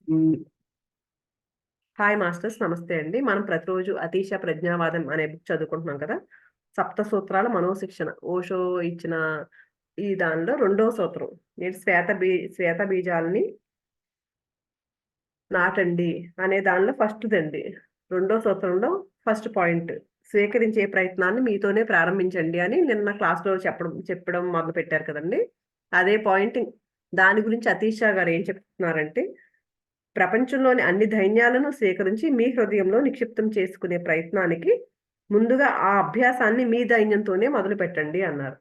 హ్మ్. Hi masters, నమస్తే అండి. మనం ప్రతిరోజు అతీశ ప్రజ్ఞావాదం అనే బుక్ చదువుకుంటున్నాం కదా! సప్త సూత్రాల మనోశిక్షణ. ఓషో ఇచ్చిన ఈ దానిలో రెండో సూత్రం. ఏంటి శ్వేత బీజాలని నాటండి అనే దానిలో ఫస్ట్‌దండి. రెండో సూత్రంలో ఫస్ట్ పాయింట్. స్వీకరించే ప్రయత్నాన్ని మీతోనే ప్రారంభించండి అని నిన్న క్లాస్‌లో చెప్పడం మొదలుపెట్టారు కదండీ! అదే పాయింట్ దాని గురించి అతీష గారు ఏం చెప్తున్నారంటే, ప్రపంచంలోని అన్ని ధైన్యాలను స్వీకరించి మీ హృదయంలో నిక్షిప్తం చేసుకునే ప్రయత్నానికి ముందుగా ఆ అభ్యాసాన్ని మీ దైన్యంతోనే మొదలుపెట్టండి అన్నారు.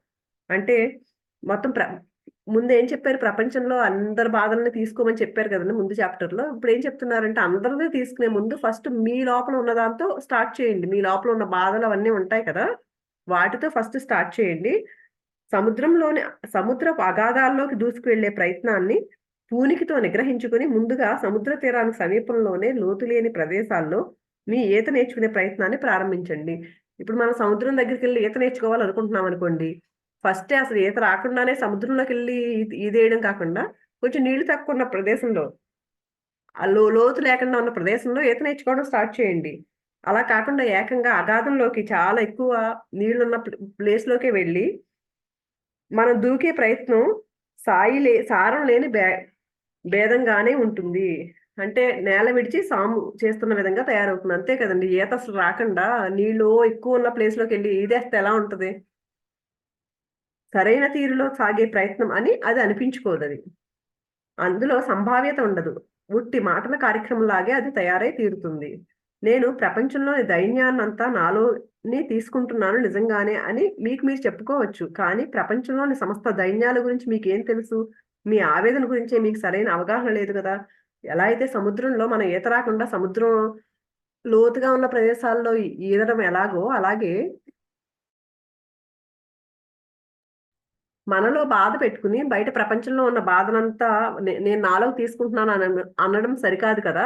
అంటే మొత్తం ముందేం చెప్పారు? ప్రపంచంలో అందరి బాధల్ని తీసుకోమని చెప్పారు కదండీ ముందు చాప్టర్‌లో. ఇప్పుడేం చెప్తున్నారంటే అందరిది తీసుకునే ముందు ఫస్ట్ మీ లోపల ఉన్న దాంతో స్టార్ట్ చేయండి. మీ లోపల ఉన్న బాధలు అవన్నీ ఉంటాయి కదా! వాటితో ఫస్ట్ స్టార్ట్ చేయండి. సముద్రంలోని సముద్రపు అగాధాల్లోకి దూసుకువెళ్ళే ప్రయత్నాన్ని పూనికతో నిగ్రహించుకొని ముందుగా సముద్ర తీరానికి సమీపంలోనే లోతులేని ప్రదేశాల్లో మీ ఈత నేర్చుకునే ప్రయత్నాన్ని ప్రారంభించండి. ఇప్పుడు మనం సముద్రం దగ్గరికెళ్ళి ఈత నేర్చుకోవాలనుకుంటున్నామనుకోండి. ఫస్టే అసలు ఈత రాకుండానే సముద్రంలోకెళ్ళి ఈదేయడం కాకుండా కొంచెం నీళ్లు తక్కువున్న ప్రదేశంలో లోతు లేకుండా ఉన్న ప్రదేశంలో ఈత నేర్చుకోవడం స్టార్ట్ చేయండి. అలా కాకుండా ఏకంగా అగాధంలోకి చాలా ఎక్కువ నీళ్లున్న ప్లేస్‌లోకే వెళ్ళి మనం దూకే ప్రయత్నం సారం లేని భేదంగానే ఉంటుంది. అంటే నేల విడిచి సాము చేస్తున్న విధంగా తయారవుతుంది. అంతే కదండీ! ఈత అసలు రాకుండా నీళ్ళు ఎక్కువున్న ప్లేస్‌లోకెళ్ళి ఈదేస్తే ఎలా ఉంటది? సరైన తీరులో సాగే ప్రయత్నం అని అది అనిపించుకోదది. అందులో సంభావ్యత ఉండదు. ఉట్టి మాటల కార్యక్రమంలాగే అది తయారై తీరుతుంది. నేను ప్రపంచంలోని దైన్యాన్నంతా నాలోనే తీసుకుంటున్నాను నిజంగానే అని మీకు మీరు చెప్పుకోవచ్చు. కానీ ప్రపంచంలోని సమస్త దైన్యాల గురించి మీకేం తెలుసు? మీ ఆవేదన గురించే మీకు సరైన అవగాహన లేదు గదా! ఎలా అయితే సముద్రంలో మనం ఈత రాకుండా సముద్రం లోతుగా ఉన్న ప్రదేశాల్లో ఈదడం ఎలాగో అలాగే మనలో బాధ పెట్టుకుని, బయట ప్రపంచంలో ఉన్న బాధనంతా నేను నాలోకి తీసుకుంటున్నాను అనడం సరికాదు కదా!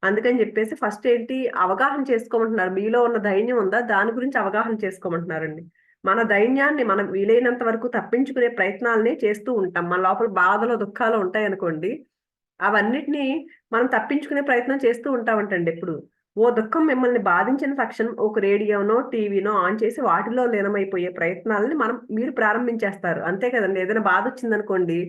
అందుకని జెప్పేసి ఫస్ట్ ఏంటి అవగాహన చేసుకోమంటున్నారు. మీలో ఉన్న ధైర్యం ఉందా? దాని గురించి అవగాహన చేసుకోమంటున్నారండి. మన ధైర్యాన్ని మనం వీలైనంత వరకు తప్పించుకునే ప్రయత్నాల్ని చేస్తూ ఉంటాం. మన లోపల బాధలు, దుఃఖాలు ఉంటాయనుకోండి. అవన్నిటిని మనం తప్పించుకునే ప్రయత్నం చేస్తూ ఉంటామంటండి ఎప్పుడు. ఓ దుఃఖం మిమ్మల్ని బాధించిన తక్షణం ఒక రేడియోనో, టీవీనో ఆన్ చేసి వాటిలో లీనమైపోయే ప్రయత్నాలని మీరు ప్రారంభించేస్తారు. అంతే కదండీ! ఏదైనా బాధొచ్చిందనుకోండి,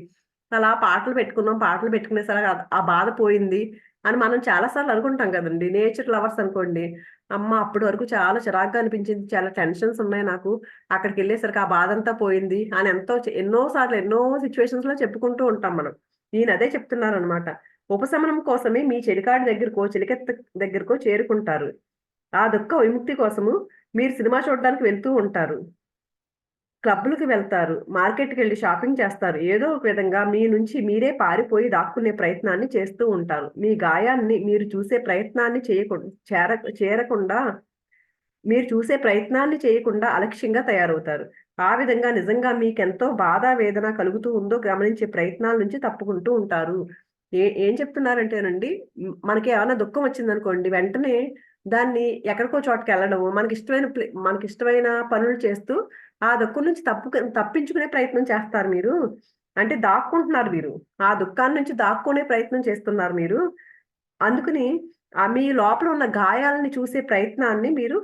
అలా పాటలు పెట్టుకున్నాం, పాటలు పెట్టుకునేసరికి ఆ బాధ పోయింది అని మనం చాలా సార్లు అనుకుంటాం కదండీ! నేచర్ లవర్స్ అనుకోండి, అమ్మ అప్పటి వరకు చాలా చిరాకుగా అనిపించింది, చాలా టెన్షన్స్ ఉన్నాయి నాకు. అక్కడికెళ్ళేసరికి ఆ బాధంతా పోయింది అని ఎన్నో సార్లు, ఎన్నో సిట్యుయేషన్స్‌లో చెప్పుకుంటూ ఉంటాం మనం. ఈయనదే చెప్తున్నారనమాట. ఉపశమనం కోసమే మీ చెలికాడి దగ్గరకో, చెలికత్త దగ్గరకో చేరుకుంటారు. ఆ దుఃఖ విముక్తి కోసము మీరు సినిమా చూడడానికి వెళ్తూ ఉంటారు. క్లబ్బులకి వెళ్తారు. మార్కెట్‌కెళ్ళి షాపింగ్ చేస్తారు. ఏదో ఒక విధంగా మీ నుంచి మీరే పారిపోయి దాక్కునే ప్రయత్నాన్ని చేస్తూ ఉంటారు. మీ గాయాన్ని మీరు చూసే ప్రయత్నాన్ని చేరకుండా మీరు చూసే ప్రయత్నాన్ని చేయకుండా అలక్ష్యంగా తయారవుతారు. ఆ విధంగా నిజంగా మీకెంతో బాధ, వేదన కలుగుతూ ఉందో గమనించే ప్రయత్నాల నుంచి తప్పుకుంటూ ఉంటారు. ఏం చెప్తున్నారంటేనండి, మనకేమన్నా దుఃఖం వచ్చిందనుకోండి, వెంటనే దాన్ని ఎక్కడికో చోటకెళ్ళడము, మనకిష్టమైన పనులు చేస్తూ, ఆ దుఃఖం నుంచి తప్పించుకునే ప్రయత్నం చేస్తారు మీరు. అంటే దాక్కుంటున్నారు మీరు. ఆ దుఃఖాన్ని నుంచి దాక్కునే ప్రయత్నం చేస్తున్నారు మీరు. అందుకని మీ లోపల ఉన్న గాయాలని చూసే ప్రయత్నాన్ని మీరు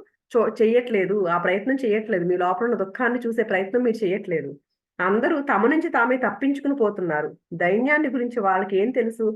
చెయ్యట్లేదు. ఆ ప్రయత్నం చెయ్యట్లేదు. మీ లోపల ఉన్న దుఃఖాన్ని చూసే ప్రయత్నం మీరు చెయ్యట్లేదు. అందరూ తమ నుంచి తామే తప్పించుకుని పోతున్నారు. దైన్యాన్ని గురించి వాళ్ళకేం తెలుసు?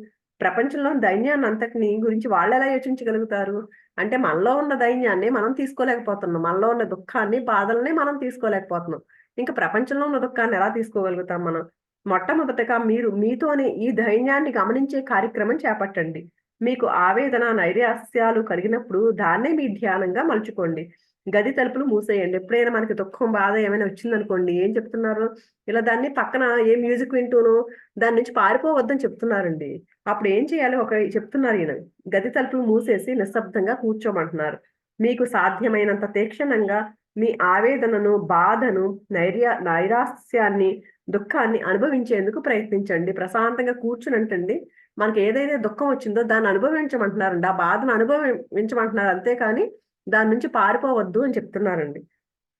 ప్రపంచంలోని దైన్యాన్నంతటిని గురించి వాళ్ళెలా యోచించగలుగుతారు? అంటే మనలో ఉన్న దైన్యాన్ని మనం తీసుకోలేకపోతున్నాం. మనలో ఉన్న దుఃఖాన్ని, బాధల్ని మనం తీసుకోలేకపోతున్నాం. ఇంక ప్రపంచంలో ఉన్న దుఃఖాన్ని ఎలా తీసుకోగలుగుతాం మనం? మొట్టమొదటగా మీరు మీతోనే ఈ ధైర్యాన్ని గమనించే కార్యక్రమం చేపట్టండి. మీకు ఆవేదన, నైరాస్యాలు కలిగినప్పుడు దాన్నే మీ ధ్యానంగా మలుచుకోండి. గది తలుపులు మూసేయండి. ఎప్పుడైనా మనకి దుఃఖం, బాధ ఏమైనా వచ్చిందనుకోండి, ఏం చెప్తున్నారు? ఇలా దాన్ని పక్కన ఏ మ్యూజిక్ వింటూనో దాని నుంచి పారిపోవద్దని చెప్తున్నారండి. అప్పుడు ఏం చేయాలి? చెప్తున్నారు ఈయన. గది తలుపులు మూసేసి నిశ్శబ్దంగా కూర్చోమంటున్నారు. మీకు సాధ్యమైనంత తీక్షణంగా మీ ఆవేదనను, బాధను, నైరాస్యాన్ని, దుఃఖాన్ని అనుభవించేందుకు ప్రయత్నించండి. ప్రశాంతంగా కూర్చునంటండి మనకేదైతే దుఃఖం వచ్చిందో దాన్ని అనుభవించమంటున్నారండి. ఆ బాధను అనుభవించమంటున్నారు. అంతేకాని దాని నుంచి పారిపోవద్దు అని చెప్తున్నారండి.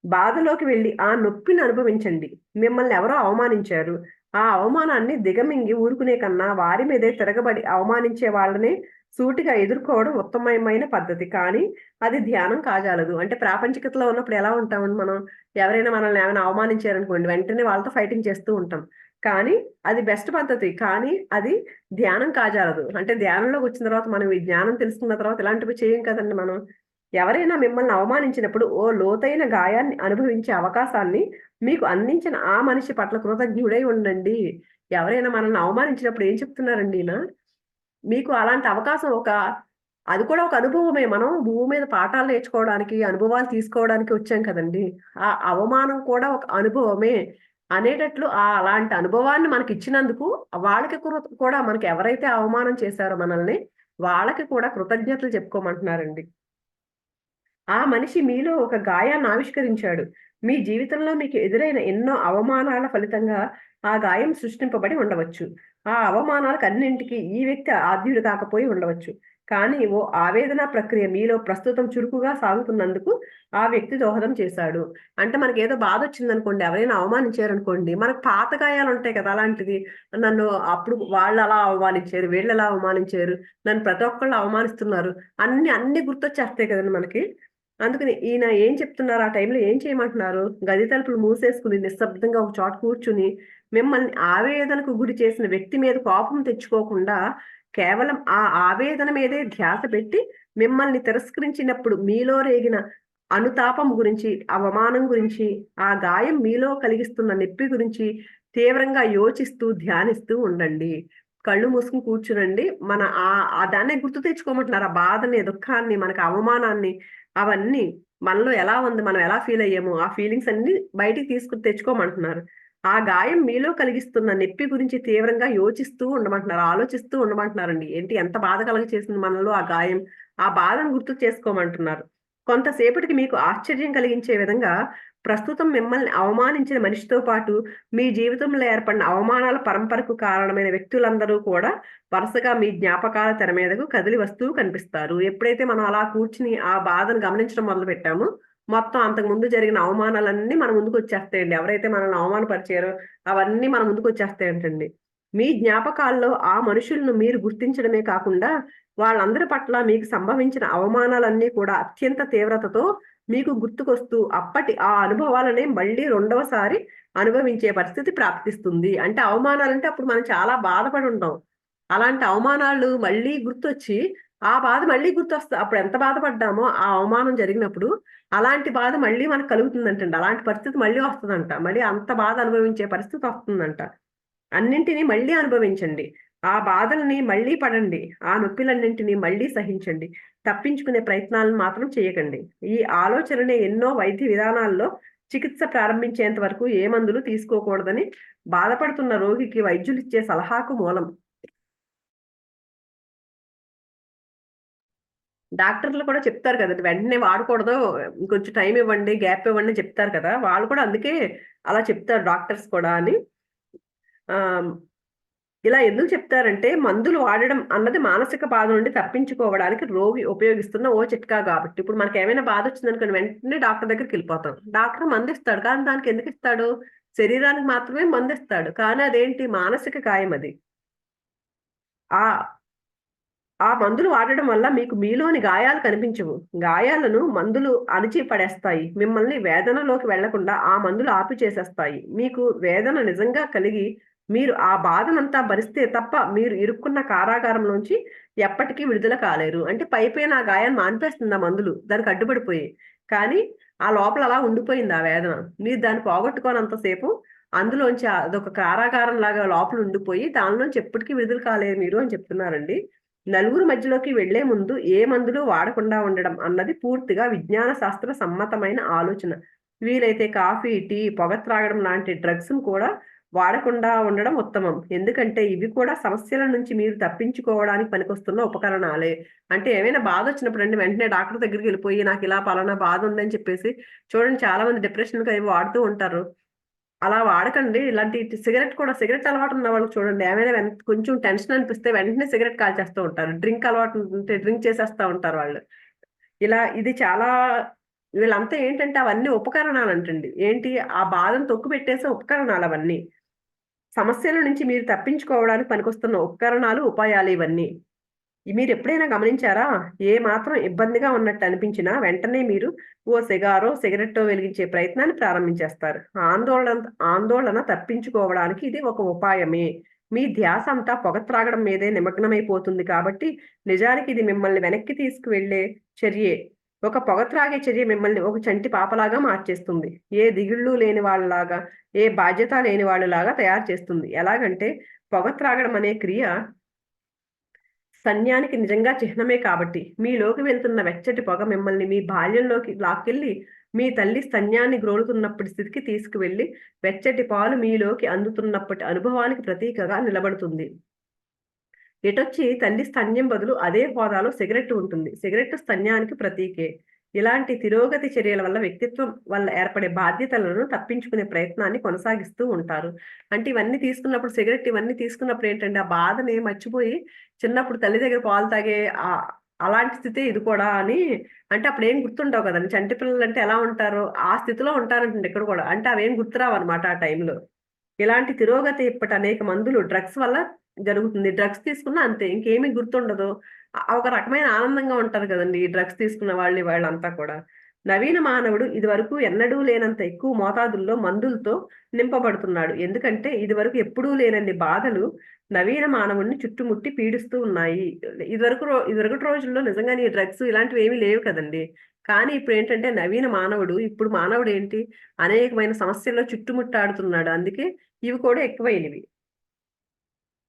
బాధలోకి వెళ్లి ఆ నొప్పిని అనుభవించండి. మిమ్మల్ని ఎవరో అవమానించారు. ఆ అవమానాన్ని దిగమింగి ఊరుకునే కన్నా వారి మీదే తిరగబడి అవమానించే వాళ్ళని సూటిగా ఎదుర్కోవడం ఉత్తమమైన పద్ధతి. కానీ అది ధ్యానం కాజాలదు. అంటే ప్రాపంచికతలో ఉన్నప్పుడు ఎలా ఉంటామండి మనం? ఎవరైనా మనల్ని ఏమైనా అవమానించారనుకోండి, వెంటనే వాళ్ళతో ఫైటింగ్ చేస్తూ ఉంటాం. కానీ అది బెస్ట్ పద్ధతి. కానీ అది ధ్యానం కాజాలదు. అంటే ధ్యానంలోకొచ్చిన తర్వాత మనం ఈ జ్ఞానం తెలుసుకున్న తర్వాత ఇలాంటివి చేయం కదండీ మనం. ఎవరైనా మిమ్మల్ని అవమానించినప్పుడు ఓ లోతైన గాయాన్ని అనుభవించే అవకాశాన్ని మీకు అందించిన ఆ మనిషి పట్ల కృతజ్ఞుడై ఉండండి. ఎవరైనా మనల్ని అవమానించినప్పుడు ఏం చెప్తున్నారండి ఈయన? మీకు అలాంటి అవకాశం అది కూడా ఒక అనుభవమే. మనం భూమి మీద పాఠాలు నేర్చుకోవడానికి, అనుభవాలు తీసుకోవడానికి వచ్చాం కదండీ! ఆ అవమానం కూడా ఒక అనుభవమే అనేటట్లు అలాంటి అనుభవాన్ని మనకిచ్చినందుకు వాళ్ళకి కూడా మనకి ఎవరైతే అవమానం చేశారో మనల్ని, వాళ్ళకి కూడా కృతజ్ఞతలు చెప్పుకోమంటున్నారండి. ఆ మనిషి మీలో ఒక గాయాన్ని ఆవిష్కరించాడు. మీ జీవితంలో మీకు ఎదురైన ఎన్నో అవమానాల ఫలితంగా ఆ గాయం సృష్టింపబడి ఉండవచ్చు. ఆ అవమానాలకన్నింటికి ఈ వ్యక్తి ఆద్యుడు కాకపోయి ఉండవచ్చు. కానీ ఓ ఆవేదన ప్రక్రియ మీలో ప్రస్తుతం చురుకుగా సాగుతున్నందుకు ఆ వ్యక్తి దోహదం చేశాడు. అంటే మనకేదో బాధొచ్చిందనుకోండి, ఎవరైనా అవమానించారనుకోండి, మనకు పాత గాయాలుంటాయి కదా! అలాంటిది. నన్ను అప్పుడు వాళ్ళలా అవమానించారు, వీళ్ళలా అవమానించారు, నన్ను ప్రతి ఒక్కళ్ళు అవమానిస్తున్నారు. అన్నీ గుర్తొచ్చేస్తాయి కదండీ మనకి. అందుకని ఈయన ఏం చెప్తున్నారు? ఆ టైంలో ఏం చేయమంటున్నారు? గది తలుపులు మూసేసుకొని నిశ్శబ్దంగా ఒక చోట కూర్చుని, మిమ్మల్ని ఆవేదనకు గురి చేసిన వ్యక్తి మీద కోపం తెచ్చుకోకుండా, కేవలం ఆ ఆవేదన మీదే ధ్యాస పెట్టి, మిమ్మల్ని తిరస్కరించినప్పుడు మీలో రేగిన అనుతాపం గురించి, అవమానం గురించి, ఆ గాయం మీలో కలిగిస్తున్న నొప్పి గురించి తీవ్రంగా యోచిస్తూ, ధ్యానిస్తూ ఉండండి. కళ్ళు మూసుకొని కూర్చునండి. మన దాన్నే గుర్తు తెచ్చుకోమంటున్నారు. ఆ బాధని, దుఃఖాన్ని, మనకి అవమానాన్ని అవన్నీ మనలో ఎలా ఉంది? మనం ఎలా ఫీలయ్యామో, ఆ ఫీలింగ్స్ అన్నీ బయటికి తెచ్చుకోమంటున్నారు. ఆ గాయం మీలో కలిగిస్తున్న నొప్పి గురించి తీవ్రంగా యోచిస్తూ ఉండమంటున్నారు. ఆలోచిస్తూ ఉండమంటున్నారండి. ఏంటి ఎంత బాధ కలగచేసింది మనలో ఆ గాయం. ఆ బాధను గుర్తు చేసుకోమంటున్నారు. కొంతసేపటికి మీకు ఆశ్చర్యం కలిగించే విధంగా ప్రస్తుతం మిమ్మల్ని అవమానించిన మనిషితో పాటు మీ జీవితంలో ఏర్పడిన అవమానాల పరంపరకు కారణమైన వ్యక్తులందరూ కూడా వరుసగా మీ జ్ఞాపకాల తెర మీదకు కదిలి వస్తూ కనిపిస్తారు. ఎప్పుడైతే మనం అలా కూర్చుని ఆ బాధను గమనించడం మొదలుపెట్టామో, మొత్తం అంతకుముందు జరిగిన అవమానాలన్నీ మన ముందుకొచ్చేస్తాయండి. ఎవరైతే మనల్ని అవమానపరిచారో అవన్నీ మన ముందుకొచ్చేస్తాయంటండి. మీ జ్ఞాపకాల్లో ఆ మనుషులను మీరు గుర్తించడమే కాకుండా, వాళ్ళందరి పట్ల మీకు సంభవించిన అవమానాలన్నీ కూడా అత్యంత తీవ్రతతో మీకు గుర్తుకొస్తూ, అప్పటి ఆ అనుభవాలనే మళ్ళీ రెండవసారి అనుభవించే పరిస్థితి ప్రాప్తిస్తుంది. అంటే అవమానాలంటే అప్పుడు మనం చాలా బాధపడి ఉంటాం. అలాంటి అవమానాలు మళ్ళీ గుర్తొచ్చి, ఆ బాధ మళ్ళీ అప్పుడెంత బాధపడ్డామో ఆ అవమానం జరిగినప్పుడు, అలాంటి బాధ మళ్ళీ మనకు కలుగుతుందంటండి. అలాంటి పరిస్థితి మళ్ళీ వస్తదంట. మళ్ళీ అంత బాధ అనుభవించే పరిస్థితి వస్తుందంట. అన్నింటిని మళ్ళీ అనుభవించండి. ఆ బాధల్ని మళ్ళీ పడండి. ఆ నొప్పిలన్నింటిని మళ్ళీ సహించండి. తప్పించుకునే ప్రయత్నాలను మాత్రం చేయకండి. ఈ ఆలోచననే ఎన్నో వైద్య విధానాల్లో చికిత్స ప్రారంభించేంత వరకు ఏ మందులు తీసుకోకూడదని బాధపడుతున్న రోగికి వైద్యులిచ్చే సలహాకు మూలం. డాక్టర్లు కూడా చెప్తారు కదండీ! వెంటనే వాడకూడదు. ఇంకొంచెం టైమ్ ఇవ్వండి, గ్యాప్ ఇవ్వండి అని చెప్తారు కదా! వాళ్ళు కూడా అందుకే అలా చెప్తారు డాక్టర్స్ కూడా అని. ఆహ్, ఇలా ఎందుకు చెప్తారంటే, మందులు వాడడం అన్నది మానసిక బాధ నుండి తప్పించుకోవడానికి రోగి ఉపయోగిస్తున్న ఓ చిట్కా గాబట్టి. ఇప్పుడు మనకేమైనా బాధొచ్చిందనుకోండి, వెంటనే డాక్టర్ దగ్గరికెళ్ళిపోతాం. డాక్టర్ మందిస్తాడు. కానీ దానికెందుకిస్తాడు? శరీరానికి మాత్రమే మందిస్తాడు. కానీ అదేంటి మానసిక గాయమది. ఆ ఆ మందులు వాడడం వల్ల మీకు మీలోని గాయాలు కనిపించవు. గాయాలను మందులు అణిచి పడేస్తాయి. మిమ్మల్ని వేదనలోకి వెళ్ళకుండా ఆ మందులు ఆపు చేసేస్తాయి. మీకు వేదన నిజంగా కలిగి మీరు ఆ బాధనంతా భరిస్తే తప్ప మీరు ఇరుక్కున్న కారాగారంలోంచి ఎప్పటికీ విడుదల కాలేరు. అంటే పైపైన ఆ గాయాన్ని మాన్పేస్తుంది ఆ మందులు. దానికి అడ్డుపడిపోయి. కానీ ఆ లోపల అలా ఉండిపోయింది ఆ వేదన. మీరు దాన్ని పోగొట్టుకోనంత సేపు అందులోంచి అదొక కారాగారంలాగా లోపల ఉండిపోయి దానిలోంచి ఎప్పటికి విడుదల కాలేరు మీరు అని చెప్తున్నారండి. నలుగురు మధ్యలోకి వెళ్లే ముందు ఏ మందులు వాడకుండా ఉండడం అన్నది పూర్తిగా విజ్ఞాన శాస్త్ర సమ్మతమైన ఆలోచన. వీలైతే కాఫీ, టీ, పొగ త్రాగడం లాంటి డ్రగ్స్‌ను కూడా వాడకుండా ఉండడం ఉత్తమం. ఎందుకంటే ఇవి కూడా సమస్యల నుంచి మీరు తప్పించుకోవడానికి పనికొస్తున్న ఉపకరణాలే. అంటే ఏమైనా బాధొచ్చినప్పుడండి వెంటనే డాక్టర్ దగ్గరికెళ్ళిపోయి నాకిలా పలానా బాధుందని చెప్పేసి చూడండి చాలా మంది డిప్రెషన్‌కి అవి వాడుతూ ఉంటారు. అలా వాడకండి. ఇలాంటి సిగరెట్ అలవాటున్న వాళ్ళకి చూడండి. ఏమైనా కొంచెం టెన్షన్ అనిపిస్తే వెంటనే సిగరెట్ కాల్చేస్తూ ఉంటారు. డ్రింక్ అలవాటు ఉంటే డ్రింక్ చేసేస్తా ఉంటారు వాళ్ళు. ఇది చాలా వీళ్ళంతా ఏంటంటే అవన్నీ ఉపకరణాలంటండి. ఏంటి ఆ బాధను తొక్కిపెట్టేసే ఉపకరణాలవన్నీ. సమస్యల నుంచి మీరు తప్పించుకోవడానికి పనికొస్తున్న ఉపకరణాలు, ఉపాయాలు ఇవన్నీ. మీరు ఎప్పుడైనా గమనించారా? ఏ మాత్రం ఇబ్బందిగా ఉన్నట్టు అనిపించినా వెంటనే మీరు ఓ సిగారో, సిగరెట్టో వెలిగించే ప్రయత్నాన్ని ప్రారంభించేస్తారు. ఆందోళన ఆందోళన తప్పించుకోవడానికి ఇది ఒక ఉపాయమే. మీ ధ్యాస అంతా పొగ త్రాగడం మీదే నిమగ్నమైపోతుంది కాబట్టి నిజానికి ఇది మిమ్మల్ని వెనక్కి తీసుకువెళ్ళే చర్యే. ఒక పొగ త్రాగే చర్య మిమ్మల్ని ఒక చంటి పాపలాగా మార్చేస్తుంది. ఏ దిగుళ్ళు లేని వాళ్ళలాగా, ఏ బాధ్యత లేని వాళ్ళలాగా తయారు చేస్తుంది. ఎలాగంటే పొగ త్రాగడం అనే క్రియ సన్యానికి నిజంగా చిహ్నమే కాబట్టి మీలోకి వెళ్తున్న వెచ్చటి పొగ మిమ్మల్ని మీ బాల్యంలోకి లాక్కెళ్ళి మీ తల్లి స్తన్యాన్ని గ్రోలుతున్నప్పటి స్థితికి తీసుకువెళ్ళి వెచ్చటి పాలు మీలోకి అందుతున్నప్పటి అనుభవానికి ప్రతీకగా నిలబడుతుంది. ఎటొచ్చి తల్లి స్తన్యం బదులు అదే హోదాలో సిగరెట్టు ఉంటుంది. సిగరెట్టు స్తన్యానికి ప్రతీకే. ఇలాంటి తిరోగతి చర్యల వల్ల వ్యక్తిత్వం వల్ల ఏర్పడే బాధ్యతలను తప్పించుకునే ప్రయత్నాన్ని కొనసాగిస్తూ ఉంటారు. అంటే ఇవన్నీ తీసుకున్నప్పుడు సిగరెట్ ఇవన్నీ తీసుకున్నప్పుడు ఏంటంటే ఆ బాధని మర్చిపోయి చిన్నప్పుడు తల్లి దగ్గర పాలు తాగే అలాంటి స్థితే ఇది కూడా అని అంటే అప్పుడేం గుర్తుండవు కదండి. చంటి పిల్లలంటే ఎలా ఉంటారో ఆ స్థితిలో ఉంటారంటండి ఇక్కడ కూడా. అంటే అవేం గుర్తురావన్నమాట ఆ టైంలో. ఇలాంటి తిరోగతి ఇప్పటి అనేక మందులు డ్రగ్స్ వల్ల జరుగుతుంది. డ్రగ్స్ తీసుకున్నా అంతే. ఇంకేమీ గుర్తుండదు. ఒక రకమైన ఆనందంగా ఉంటారు కదండీ! ఈ డ్రగ్స్ తీసుకున్న వాళ్ళంతా కూడా. నవీన మానవుడు ఇదివరకు ఎన్నడూ లేనంత ఎక్కువ మోతాదుల్లో మందులతో నింపబడుతున్నాడు. ఎందుకంటే ఇదివరకు ఎప్పుడూ లేనన్ని బాధలు నవీన మానవుడిని చుట్టుముట్టి పీడిస్తూ ఉన్నాయి. ఇదివరకటి రోజుల్లో నిజంగానే ఈ డ్రగ్స్ ఇలాంటివేమీ లేవు కదండీ! కానీ ఇప్పుడేంటంటే నవీన మానవుడు ఇప్పుడు మానవుడేంటి అనేకమైన సమస్యల్లో చుట్టుముట్టాడుతున్నాడు. అందుకే ఇవి కూడా ఎక్కువైనవి.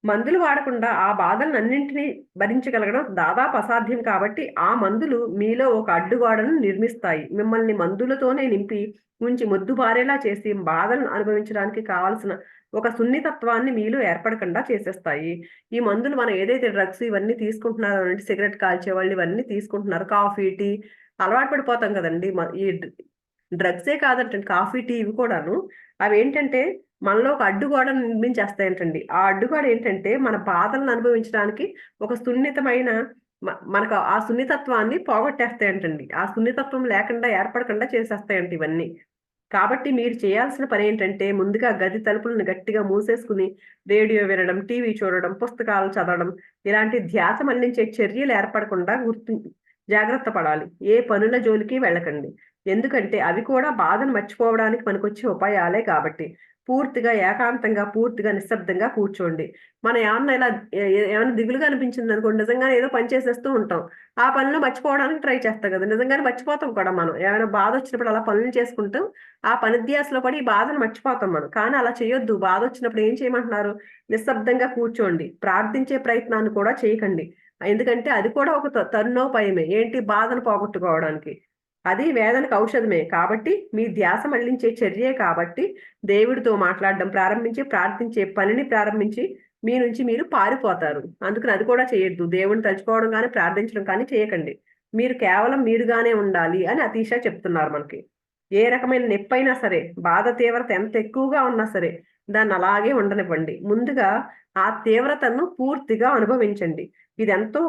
మందులు వాడకుండా ఆ బాధలనన్నింటినీ భరించగలగడం దాదాపు అసాధ్యం కాబట్టి, ఆ మందులు మీలో ఒక అడ్డుగోడను నిర్మిస్తాయి. మిమ్మల్ని మందులతోనే నింపి ఉంచి మొద్దుబారేలా చేసి, బాధలను అనుభవించడానికి కావాల్సిన ఒక సున్నితత్వాన్ని మీలో ఏర్పడకుండా చేసేస్తాయి. ఈ మందులు మనం ఏదైతే డ్రగ్స్ ఇవన్నీ తీసుకుంటున్నారో అంటే సిగరెట్ కాల్చేవాళ్ళు ఇవన్నీ తీసుకుంటున్నారు. కాఫీ, టీ అలవాటు పడిపోతాం కదండీ! ఈ డ్రగ్సే కాదంటండి. కాఫీ, టీ ఇవి కూడాను. అవేంటంటే మనలో ఒక అడ్డుగోడను నిర్మించేస్తాయంటండి. ఆ అడ్డుగోడ ఏంటంటే మన బాధలను అనుభవించడానికి ఒక సున్నితమైన మనకు ఆ సున్నితత్వాన్ని పోగొట్టేస్తాయంటండి. ఆ సున్నితత్వం లేకుండా ఏర్పడకుండా చేసేస్తాయంట ఇవన్నీ. కాబట్టి మీరు చేయాల్సిన పనేంటంటే ముందుగా గది తలుపులను గట్టిగా మూసేసుకుని రేడియో వినడం, టీవీ చూడడం, పుస్తకాలు చదవడం ఇలాంటి ధ్యాస మళ్లించే చర్యలు ఏర్పడకుండా జాగ్రత్త పడాలి. ఏ పనుల జోలికి వెళ్ళకండి. ఎందుకంటే అవి కూడా బాధను మర్చిపోవడానికి పనికొచ్చే ఉపాయాలే కాబట్టి. పూర్తిగా ఏకాంతంగా, పూర్తిగా నిశ్శబ్దంగా కూర్చోండి. మనం ఏమన్నా ఇలా ఏమన్నా దిగులుగా అనిపించిందనుకోండి, నిజంగానే ఏదో పని చేసేస్తూ ఉంటాం. ఆ పనిలో మర్చిపోవడానికి ట్రై చేస్తాం కదా! నిజంగానే మర్చిపోతాం కూడా మనం. ఏమైనా బాధొచ్చినప్పుడు అలా పనులు చేసుకుంటూ, ఆ పనిధ్యాసలో పడి ఈ బాధను మర్చిపోతాం మనం. కానీ అలా చేయొద్దు. బాధొచ్చినప్పుడు ఏం చేయమంటున్నారు? నిశ్శబ్దంగా కూర్చోండి. ప్రార్థించే ప్రయత్నాన్ని కూడా చేయకండి. ఎందుకంటే అది కూడా ఒక తరుణోపాయమే. ఏంటి? బాధను పోగొట్టుకోవడానికి. అది వేదనకు ఔషధమే. కాబట్టి మీ ధ్యాస మళ్లించే చర్యే కాబట్టి దేవుడితో మాట్లాడడం ప్రారంభించి, ప్రార్థించే పనిని ప్రారంభించి మీ నుంచి మీరు పారిపోతారు. అందుకని అది కూడా చేయొద్దు. దేవుడిని తలుచుకోవడం గాని, ప్రార్థించడం కానీ చేయకండి. మీరు కేవలం మీరుగానే ఉండాలి అని అతీష చెప్తున్నారు మనకి. ఏ రకమైన నొప్పైనా సరే, బాధ తీవ్రత ఎంత ఎక్కువగా ఉన్నా సరే, దాన్ని అలాగే ఉండనివ్వండి. ముందుగా ఆ తీవ్రతను పూర్తిగా అనుభవించండి. ఇదెంతో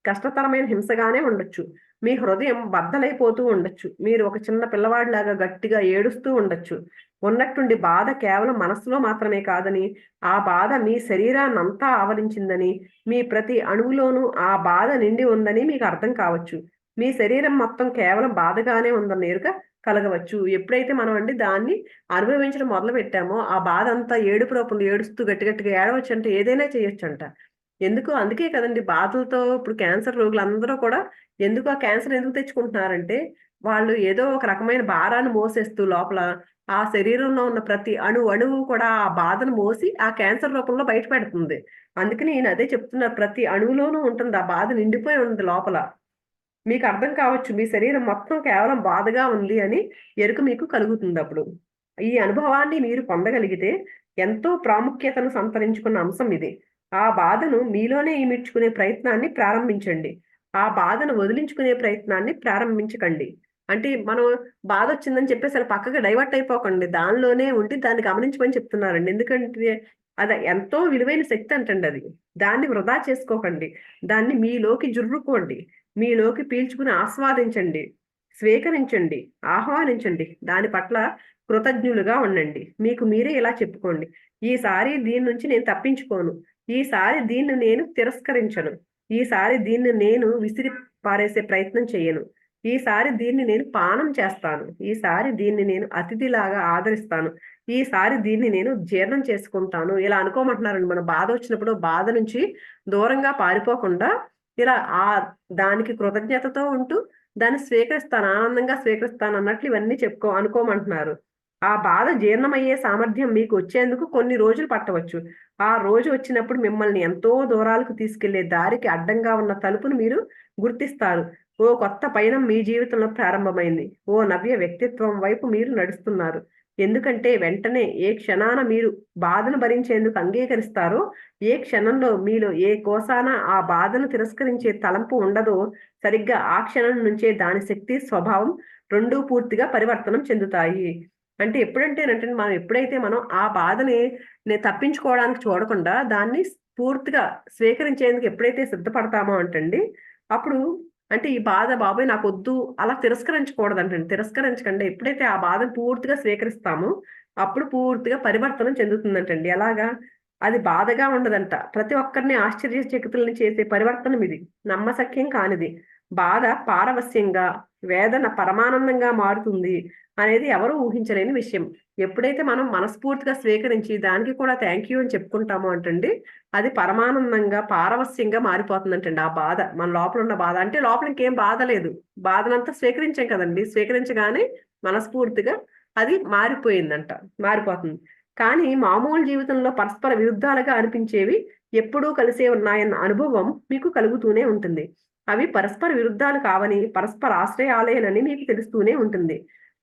కష్టతరమైన హింసగానే ఉండొచ్చు. మీ హృదయం బద్దలైపోతూ ఉండొచ్చు. మీరు ఒక చిన్న పిల్లవాడిలాగా గట్టిగా ఏడుస్తూ ఉండొచ్చు. ఉన్నట్టుండి బాధ కేవలం మనస్సులో మాత్రమే కాదని, ఆ బాధ మీ శరీరాన్నంతా ఆవరించిందని, మీ ప్రతి అణువులోనూ ఆ బాధ నిండి ఉందని మీకు అర్థం కావచ్చు. మీ శరీరం మొత్తం కేవలం బాధగానే ఉందన్న ఎరుక కలగవచ్చు. ఎప్పుడైతే మనం అండి దాన్ని అనుభవించడం మొదలుపెట్టామో, ఆ బాధంతా ఏడుపు రూపంలో ఏడుస్తూ గట్టి గట్టిగా ఏడవచ్చంటే ఏదైనా చేయొచ్చంట. అందుకే కదండీ బాధలతో ఇప్పుడు క్యాన్సర్ రోగులందరూ కూడా ఎందుకు ఆ క్యాన్సర్ ఎందుకు తెచ్చుకుంటున్నారంటే, వాళ్ళు ఏదో ఒక రకమైన భారాన్ని మోసేస్తూ లోపల ఆ శరీరంలో ఉన్న ప్రతి అణువు కూడా ఆ బాధను మోసి ఆ క్యాన్సర్ రూపంలో బయట పెడుతుంది. అందుకని ఈయన అదే చెప్తున్నారు. ప్రతి అణువులోనూ ఉంటుంది. ఆ బాధ నిండిపోయి ఉంది లోపల. మీకు అర్థం కావచ్చు. మీ శరీరం మొత్తం కేవలం బాధగా ఉంది అని ఎరుక మీకు కలుగుతుందప్పుడు. ఈ అనుభవాన్ని మీరు పొందగలిగితే ఎంతో ప్రాముఖ్యతను సంతరించుకున్న అంశం ఇది. ఆ బాధను మీలోనే ఇమిడ్చుకునే ప్రయత్నాన్ని ప్రారంభించండి. ఆ బాధను వదిలించుకునే ప్రయత్నాన్ని ప్రారంభించకండి. అంటే మనం బాధొచ్చిందని చెప్పేసి అలా పక్కకి డైవర్ట్ అయిపోకండి. దానిలోనే ఉండి దాన్ని గమనించమని చెప్తున్నారండి. ఎందుకంటే అది ఎంతో విలువైన శక్తి అంటండి అది. దాన్ని వృధా చేసుకోకండి. దాన్ని మీలోకి జుర్రుకోండి. మీలోకి పీల్చుకుని ఆస్వాదించండి. స్వీకరించండి, ఆహ్వానించండి, దాని పట్ల కృతజ్ఞులుగా ఉండండి. మీకు మీరే ఇలా చెప్పుకోండి, ఈసారి దీని నుంచి నేను తప్పించుకోను, ఈసారి దీన్ని నేను తిరస్కరించను, ఈసారి దీన్ని నేను విసిరి పారేసే ప్రయత్నం చేయను, ఈసారి దీన్ని నేను పానం చేస్తాను, ఈసారి దీన్ని నేను అతిథిలాగా ఆదరిస్తాను, ఈసారి దీన్ని నేను జీర్ణం చేసుకుంటాను. ఇలా అనుకోమంటున్నారండి. మన బాధ వచ్చినప్పుడు బాధ నుంచి దూరంగా పారిపోకుండా ఇలా దానికి కృతజ్ఞతతో ఉంటూ దాన్ని స్వీకరిస్తాను, ఆనందంగా స్వీకరిస్తాను అన్నట్లు ఇవన్నీ అనుకోమంటున్నారు. ఆ బాధ జీర్ణమయ్యే సామర్థ్యం మీకు వచ్చేందుకు కొన్ని రోజులు పట్టవచ్చు. ఆ రోజు వచ్చినప్పుడు మిమ్మల్ని ఎంతో దూరాలకు తీసుకెళ్లే దారికి అడ్డంగా ఉన్న తలుపును మీరు గుర్తిస్తారు. ఓ కొత్త పయనం మీ జీవితంలో ప్రారంభమైంది. ఓ నవ్య వ్యక్తిత్వం వైపు మీరు నడుస్తున్నారు. ఎందుకంటే వెంటనే ఏ క్షణాన మీరు బాధను భరించేందుకు అంగీకరిస్తారో, ఏ క్షణంలో మీలో ఏ కోసాన ఆ బాధను తిరస్కరించే తలంపు ఉండదో, సరిగ్గా ఆ క్షణం నుంచే దాని శక్తి, స్వభావం రెండూ పూర్తిగా పరివర్తనం చెందుతాయి. అంటే ఎప్పుడంటేనంటే మనం ఆ బాధని తప్పించుకోవడానికి చూడకుండా దాన్ని పూర్తిగా స్వీకరించేందుకు ఎప్పుడైతే సిద్ధపడతామో అంటండి, అప్పుడు అంటే ఈ బాధ బాబోయ్ నాకొద్దు అలా తిరస్కరించకూడదంటండి. తిరస్కరించకండి. ఎప్పుడైతే ఆ బాధను పూర్తిగా స్వీకరిస్తామో అప్పుడు పూర్తిగా పరివర్తనం చెందుతుందంటండి. ఎలాగా? అది బాధగా ఉండదంట. ప్రతి ఒక్కరిని ఆశ్చర్యచకితుల్ని చేసే పరివర్తనం ఇది. నమ్మశక్యం కానిది. బాధ పారవస్యంగా, వేదన పరమానందంగా మారుతుంది అనేది ఎవరు ఊహించలేని విషయం. ఎప్పుడైతే మనం మనస్ఫూర్తిగా స్వీకరించి దానికి కూడా థ్యాంక్ యూ అని చెప్పుకుంటామో అంటండి, అది పరమానందంగా, పారవస్యంగా మారిపోతుందంటండి ఆ బాధ. మన లోపల ఉన్న బాధ. అంటే లోపల ఇంకేం బాధ లేదు. బాధనంతా స్వీకరించాం కదండీ! స్వీకరించగానే మనస్ఫూర్తిగా అది మారిపోయిందంట. మారిపోతుంది. కానీ మామూలు జీవితంలో పరస్పర విరుద్ధాలుగా అనిపించేవి ఎప్పుడూ కలిసే ఉన్నాయన్న అనుభవం మీకు కలుగుతూనే ఉంటుంది. అవి పరస్పర విరుద్ధాలు కావని, పరస్పర ఆశ్రయాలేనని మీకు తెలుస్తూనే ఉంటుంది.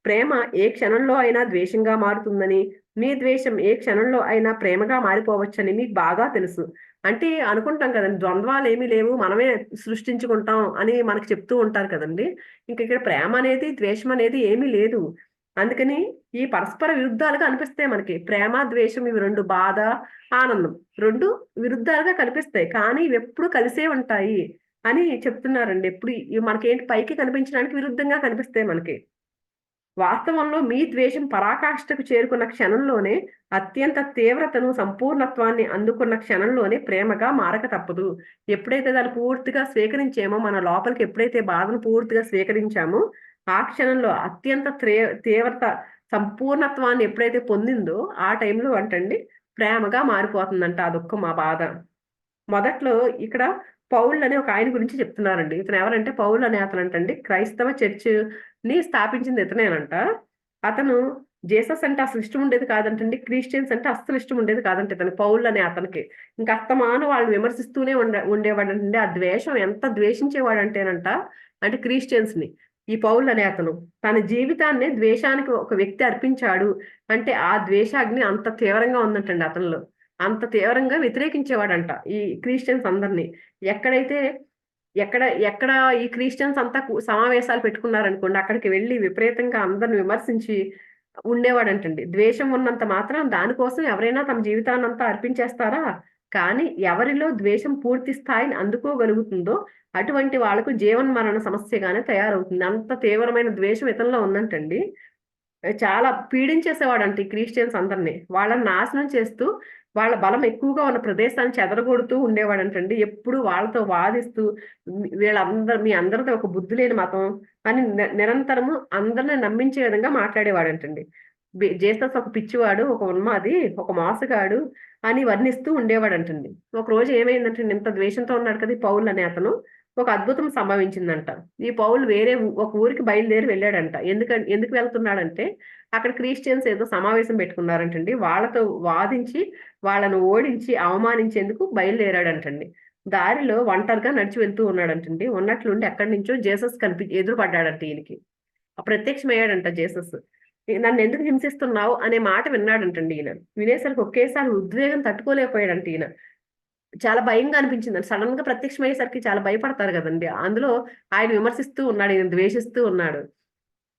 ప్రేమ ఏ క్షణంలో అయినా ద్వేషంగా మారుతుందని, మీ ద్వేషం ఏ క్షణంలో అయినా ప్రేమగా మారిపోవచ్చని మీకు బాగా తెలుసు. అంటే అనుకుంటాం కదండీ! ద్వంద్వాలేమీ లేవు. మనమే సృష్టించుకుంటాం అని మనకు చెప్తూ ఉంటారు కదండీ! ఇంక ఇక్కడ ప్రేమ అనేది, ద్వేషం అనేది ఏమీ లేదు. అందుకని ఈ పరస్పర విరుద్ధాలుగా అనిపిస్తాయి మనకి. ప్రేమ, ద్వేషం ఇవి 2 బాధ, ఆనందం 2 విరుద్ధాలుగా కనిపిస్తాయి. కానీ ఇవెప్పుడు కలిసే ఉంటాయి అని చెప్తున్నారండి. ఎప్పుడు ఇవి మనకేంటి పైకి కనిపించడానికి విరుద్ధంగా కనిపిస్తాయి మనకి. వాస్తవంలో మీ ద్వేషం పరాకాష్ఠకు చేరుకున్న క్షణంలోనే, అత్యంత తీవ్రతను, సంపూర్ణత్వాన్ని అందుకున్న క్షణంలోనే ప్రేమగా మారక తప్పదు. ఎప్పుడైతే దాన్ని పూర్తిగా స్వీకరించామో, మన లోపలికి ఎప్పుడైతే బాధను పూర్తిగా స్వీకరించామో, ఆ క్షణంలో అత్యంత తీవ్రత, సంపూర్ణత్వాన్ని ఎప్పుడైతే పొందిందో, ఆ టైంలో అంటండి ప్రేమగా మారిపోతుందంట ఆ దుఃఖం, ఆ బాధ. మొదట్లో ఇక్కడ పౌలు అనే ఒక ఆయన గురించి చెప్తున్నారండి. ఇతను ఎవరంటే పౌలు అనే అతనంటండి క్రైస్తవ చర్చ్‌ని స్థాపించింది ఇతనేనంట. అతను జీసస్ అంటే అసలు ఇష్టం ఉండేది కాదంటండి. క్రిస్టియన్స్ అంటే అస్సలు ఇష్టం ఉండేది కాదంట ఇతనికి, పౌలు అనే అతనికి. ఇంక అస్తమాను వాళ్ళు విమర్శిస్తూనే ఉండేవాడంటండి. ఆ ద్వేషం ఎంత ద్వేషించేవాడంటేనంట, అంటే క్రిస్టియన్స్‌ని. ఈ పౌలు అనే అతను తన జీవితాన్నే ద్వేషానికి ఒక వ్యక్తి అర్పించాడు. అంటే ఆ ద్వేషాగ్ని అంత తీవ్రంగా ఉందంటండి అతనిలో. అంత తీవ్రంగా వ్యతిరేకించేవాడంట ఈ క్రిస్టియన్స్ అందరిని. ఎక్కడైతే ఎక్కడ ఎక్కడ ఈ క్రిస్టియన్స్ అంతా సమావేశాలు పెట్టుకున్నారనుకోండి, అక్కడికి వెళ్లి విపరీతంగా అందరిని విమర్శించి ఉండేవాడంటండి. ద్వేషం ఉన్నంత మాత్రం దానికోసం ఎవరైనా తమ జీవితాన్నంతా అర్పించేస్తారా? కానీ ఎవరిలో ద్వేషం పూర్తి స్థాయిని అందుకోగలుగుతుందో అటువంటి వాళ్ళకు జీవన్మరణ సమస్యగానే తయారవుతుంది. అంత తీవ్రమైన ద్వేషం ఇతనిలో ఉందంటండి. చాలా పీడించేసేవాడంట ఈ క్రిస్టియన్స్ అందరిని. వాళ్ళని నాశనం చేస్తూ, వాళ్ళ బలం ఎక్కువగా ఉన్న ప్రదేశాన్ని చెదరగొడుతూ ఉండేవాడంటండి. ఎప్పుడు వాళ్ళతో వాదిస్తూ, మీ అందరిది ఒక బుద్ధి లేని మతం అని నిరంతరము అందరిని నమ్మించే విధంగా మాట్లాడేవాడంటండి. జీసస్ ఒక పిచ్చివాడు, ఒక ఉన్మాది, ఒక మోసగాడు అని వర్ణిస్తూ ఉండేవాడంటండి. ఒకరోజు ఏమైందంటే ఇంత ద్వేషంతో ఉన్నాడు కదా! ఈ పౌలు అనే అతను. ఒక అద్భుతం సంభవించిందంట. ఈ పౌలు వేరే ఒక ఊరికి బయలుదేరి వెళ్ళాడంట. ఎందుకు వెళ్తున్నాడంటే, అక్కడ క్రిస్టియన్స్ ఏదో సమావేశం పెట్టుకున్నారంటండి. వాళ్ళతో వాదించి, వాళ్ళను ఓడించి, అవమానించేందుకు బయలుదేరాడంటండి. దారిలో ఒంటరిగా నడిచి వెళ్తూ ఉన్నాడంటండి. ఉన్నట్లుండి ఎక్కడి నుంచో జీసస్ ఎదురు పడ్డాడంట ఈయనకి. ప్రత్యక్షమయ్యాడంట జీసస్. "నన్నెందుకు హింసిస్తున్నావు?" అనే మాట విన్నాడంటండి ఈయన. వినేసరికి ఒకేసారి ఉద్వేగం తట్టుకోలేకపోయాడంట ఈయన. చాలా భయంగా అనిపించిందండి. సడెన్‌గా ప్రత్యక్షమయ్యేసరికి చాలా భయపడతారు గదండీ! అందులో ఆయన విమర్శిస్తూ ఉన్నాడు. ఈయన ద్వేషిస్తూ ఉన్నాడు.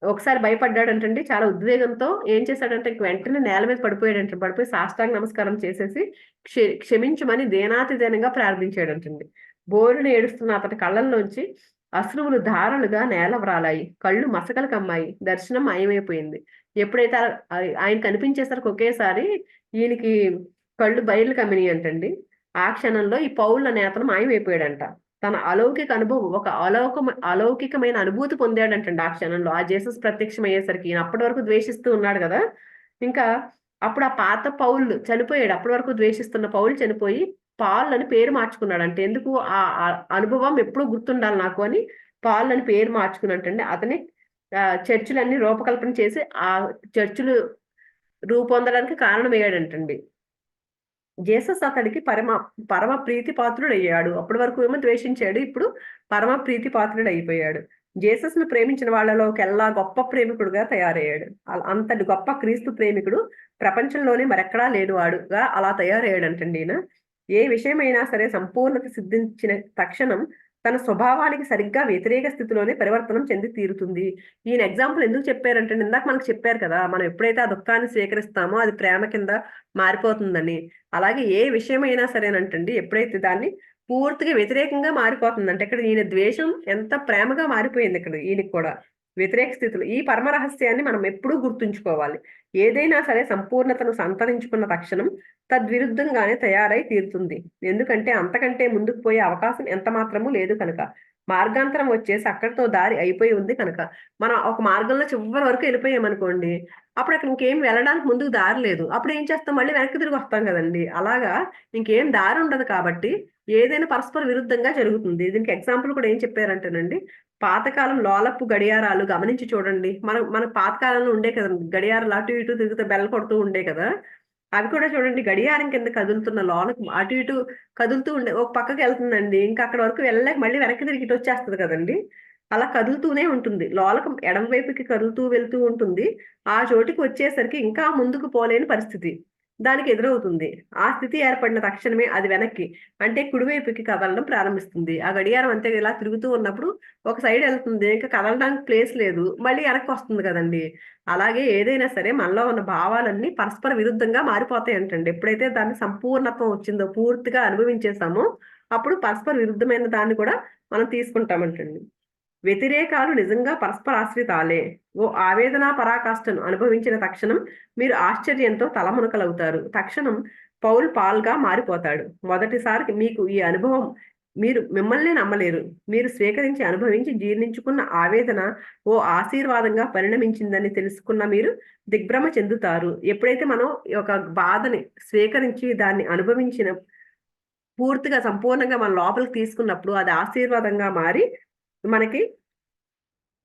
ఒకసారి భయపడ్డాడంటండి. చాలా ఉద్వేగంతో ఏం చేశాడంటే ఇంక వెంటనే నేల మీద పడిపోయాడంట. పడిపోయి సాష్టాంగ నమస్కారం చేసేసి క్షమించమని దీనాతి దీనంగా ప్రార్థించాడంటండి. బోరున ఏడుస్తున్న అతని కళ్ళల్లోంచి అశ్రువులు ధారలుగా నేల వ్రాలాయి, కళ్ళు మసకలు కమ్మాయి, దర్శనం మాయమైపోయింది. ఎప్పుడైతే ఆయన కనిపించేసరికి ఒకేసారి ఈయనకి కళ్ళు బయలు కమ్మినాయి అంటండి. ఆ క్షణంలో ఈ పౌలు అనే అతను మాయమైపోయాడంట. తన అలౌకిక అనుభవం ఒక అలౌకికమైన అనుభూతి పొందాడంటండి ఆ క్షణంలో. ఆ జీసస్ ప్రత్యక్షమయ్యేసరికి ఈయన అప్పటి వరకు ద్వేషిస్తూ ఉన్నాడు కదా. ఇంకా అప్పుడు ఆ పాత పౌలు చనిపోయాడు. అప్పటి వరకు ద్వేషిస్తున్న పౌలు చనిపోయి పాల్ అని పేరు మార్చుకున్నాడు. అంటే ఎందుకు ఆ అనుభవం ఎప్పుడూ గుర్తుండాలి నాకు అని పాల్ అని పేరు మార్చుకున్నట్టండి. అతని చర్చిలన్నీ రూపకల్పన చేసి ఆ చర్చిలు రూపొందడానికి కారణమయ్యాడంటండి. జీసస్ అతడికి పరమ ప్రీతి పాత్రుడయ్యాడు. అప్పటి వరకు ఏమో ద్వేషించాడు, ఇప్పుడు పరమ ప్రీతి పాత్రుడు అయిపోయాడు. జీసస్ ను ప్రేమించిన వాళ్ళలోకెల్లా గొప్ప ప్రేమికుడుగా తయారయ్యాడు. అంతటి గొప్ప క్రీస్తు ప్రేమికుడు ప్రపంచంలోనే మరెక్కడా లేడు వాడుగా అలా తయారయ్యాడంటండి ఈయన. ఏ విషయమైనా సరే సంపూర్ణత సిద్ధించిన తక్షణం తన స్వభావానికి సరిగ్గా వ్యతిరేక స్థితిలోనే పరివర్తనం చెంది తీరుతుంది. ఈయన ఎగ్జాంపుల్ ఎందుకు చెప్పారంటే ఇందాక మనకు చెప్పారు కదా, మనం ఎప్పుడైతే ఆ దుఃఖాన్ని స్వీకరిస్తామో అది ప్రేమ కింద మారిపోతుందని. అలాగే ఏ విషయమైనా సరేనంటండి ఎప్పుడైతే దాన్ని పూర్తిగా వ్యతిరేకంగా మారిపోతుంది అంటే ఇక్కడ ఈయన ద్వేషం ఎంత ప్రేమగా మారిపోయింది ఇక్కడ ఈయనకి కూడా వ్యతిరేక స్థితిలో. ఈ పరమ రహస్యాన్ని మనం ఎప్పుడూ గుర్తుంచుకోవాలి. ఏదైనా సరే సంపూర్ణతను సంతరించుకున్న తక్షణం తద్విరుద్ధంగానే తయారై తీరుతుంది. ఎందుకంటే అంతకంటే ముందుకు పోయే అవకాశం ఎంత మాత్రమూ లేదు కనుక. మార్గాంతరం వచ్చేసి అక్కడితో దారి అయిపోయి ఉంది కనుక. మనం ఒక మార్గంలో చివరి వరకు వెళ్ళిపోయామనుకోండి, అప్పుడు అక్కడ ఇంకేం వెళ్ళడానికి ముందుకు దారి లేదు. అప్పుడు ఏం చేస్తాం, మళ్ళీ వెనక్కి తిరిగి వస్తాం కదండి. అలాగా ఇంకేం దారి ఉండదు కాబట్టి ఏదైనా పరస్పర విరుద్ధంగా జరుగుతుంది. దీనికి ఎగ్జాంపుల్ కూడా ఏం చెప్పారంటేనండి, పాతకాలం లోలపు గడియారాలు గమనించి చూడండి. మన పాతకాలంలో ఉండే కదండి గడియారాలు, అటు ఇటు తిరుగుతూ బెల్ల కొడుతూ ఉండే కదా. అవి కూడా చూడండి గడియారం కింద కదులుతున్న లోనకు అటు ఇటు కదులుతూ ఉండే ఒక పక్కకి వెళ్తుందండి. ఇంకా అక్కడ వరకు వెళ్ళలేక మళ్ళీ వెనక్కి తిరిగి ఇటు వచ్చేస్తుంది కదండి. అలా కదులుతూనే ఉంటుంది. లోలకు ఎడమ వైపుకి కదులుతూ వెళ్తూ ఉంటుంది. ఆ చోటికి వచ్చేసరికి ఇంకా ముందుకు పోలేని పరిస్థితి దానికి ఎదురవుతుంది. ఆ స్థితి ఏర్పడిన తక్షణమే అది వెనక్కి అంటే కుడివైపుకి కదలడం ప్రారంభిస్తుంది. ఆ గడియారం అంతే ఇలా తిరుగుతూ ఉన్నప్పుడు ఒక సైడ్ వెళ్తుంది. ఇంకా కదలడానికి ప్లేస్ లేదు. మళ్ళీ వెనక్కి వస్తుంది కదండి. అలాగే ఏదైనా సరే మనలో ఉన్న భావాలన్నీ పరస్పర విరుద్ధంగా మారిపోతాయి అంటండి. ఎప్పుడైతే దాన్ని సంపూర్ణత్వం వచ్చిందో, పూర్తిగా అనుభవించేసామో, అప్పుడు పరస్పర విరుద్ధమైన దాన్ని కూడా మనం తీసుకుంటామంటండి. వ్యతిరేకాలు నిజంగా పరస్పర ఆశ్రితాలే. ఓ ఆవేదనా పరాకాష్ఠను అనుభవించిన తక్షణం మీరు ఆశ్చర్యంతో తలమునకలవుతారు. తక్షణం పౌల్ పాల్గా మారిపోతాడు. మొదటిసారి మీకు ఈ అనుభవం మీరు మిమ్మల్ని నమ్మలేరు. మీరు స్వీకరించి అనుభవించి జీర్ణించుకున్న ఆవేదన ఓ ఆశీర్వాదంగా పరిణమించిందని తెలుసుకున్న మీరు దిగ్భ్రమ చెందుతారు. ఎప్పుడైతే మనం ఒక బాధని స్వీకరించి దాన్ని అనుభవించిన పూర్తిగా సంపూర్ణంగా మన లోపలికి తీసుకున్నప్పుడు అది ఆశీర్వాదంగా మారి మనకి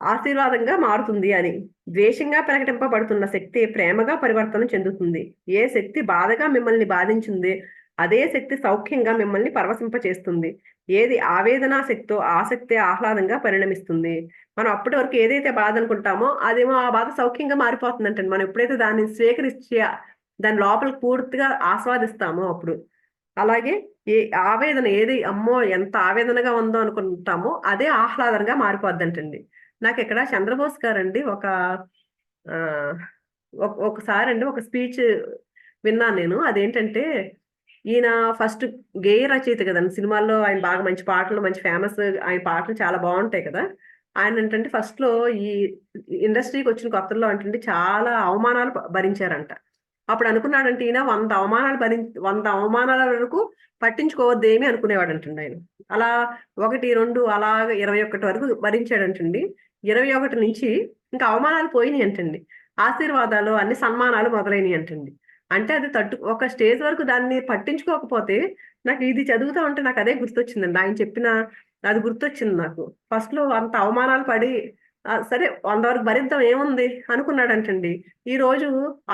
ఆశీర్వాదంగా మారుతుంది అని. ద్వేషంగా ప్రకటింపబడుతున్న శక్తి ప్రేమగా పరివర్తన చెందుతుంది. ఏ శక్తి బాధగా మిమ్మల్ని బాధించింది అదే శక్తి సౌఖ్యంగా మిమ్మల్ని పరవశింపచేస్తుంది. ఏది ఆవేదనా శక్తో ఆ శక్తి ఆహ్లాదంగా పరిణమిస్తుంది. మనం అప్పటి వరకు ఏదైతే బాధ అనుకుంటామో అదేమో ఆ బాధ సౌఖ్యంగా మారిపోతుందంటే మనం ఎప్పుడైతే దాన్ని స్వీకరించి దాని లోపలికి పూర్తిగా ఆస్వాదిస్తామో అప్పుడు. అలాగే ఏ ఆవేదన ఏది అమ్మో ఎంత ఆవేదనగా ఉందో అనుకుంటామో అదే ఆహ్లాదంగా మారిపోద్దంటండి. నాకిక్కడ చంద్రబోస్ గారండి ఆ ఒకసారండి ఒక స్పీచ్ విన్నాను నేను. అదేంటంటే ఈయన ఫస్ట్ గేయ రచయిత కదండి. సినిమాల్లో ఆయన బాగా మంచి పాటలు మంచి ఫేమస్, ఆయన పాటలు చాలా బాగుంటాయి కదా. ఆయన ఏంటంటే ఫస్ట్ లో ఈ ఇండస్ట్రీకి వచ్చిన కొత్తల్లో అంటే చాలా అవమానాలు భరించారంట. అప్పుడు అనుకున్నాడంటే ఈయన 100 అవమానాల వరకు పట్టించుకోవద్దేమి అనుకునేవాడంటండి ఆయన. అలా 1, 2 అలాగ 21 వరకు భరించాడంటండి. 21 నుంచి ఇంకా అవమానాలు పోయినాయి అంటండి. ఆశీర్వాదాలు అన్ని సన్మానాలు మొదలైనవి అంటండి. అంటే అది ఒక స్టేజ్ వరకు దాన్ని పట్టించుకోకపోతే నాకు ఇది చదువుతా ఉంటే నాకు అదే గుర్తొచ్చిందండి. ఆయన చెప్పిన అది గుర్తొచ్చింది నాకు. ఫస్ట్ లో అంత అవమానాలు పడి సరే 100 వరకు భరిద్దాం ఏముంది అనుకున్నాడంటండి. ఈ రోజు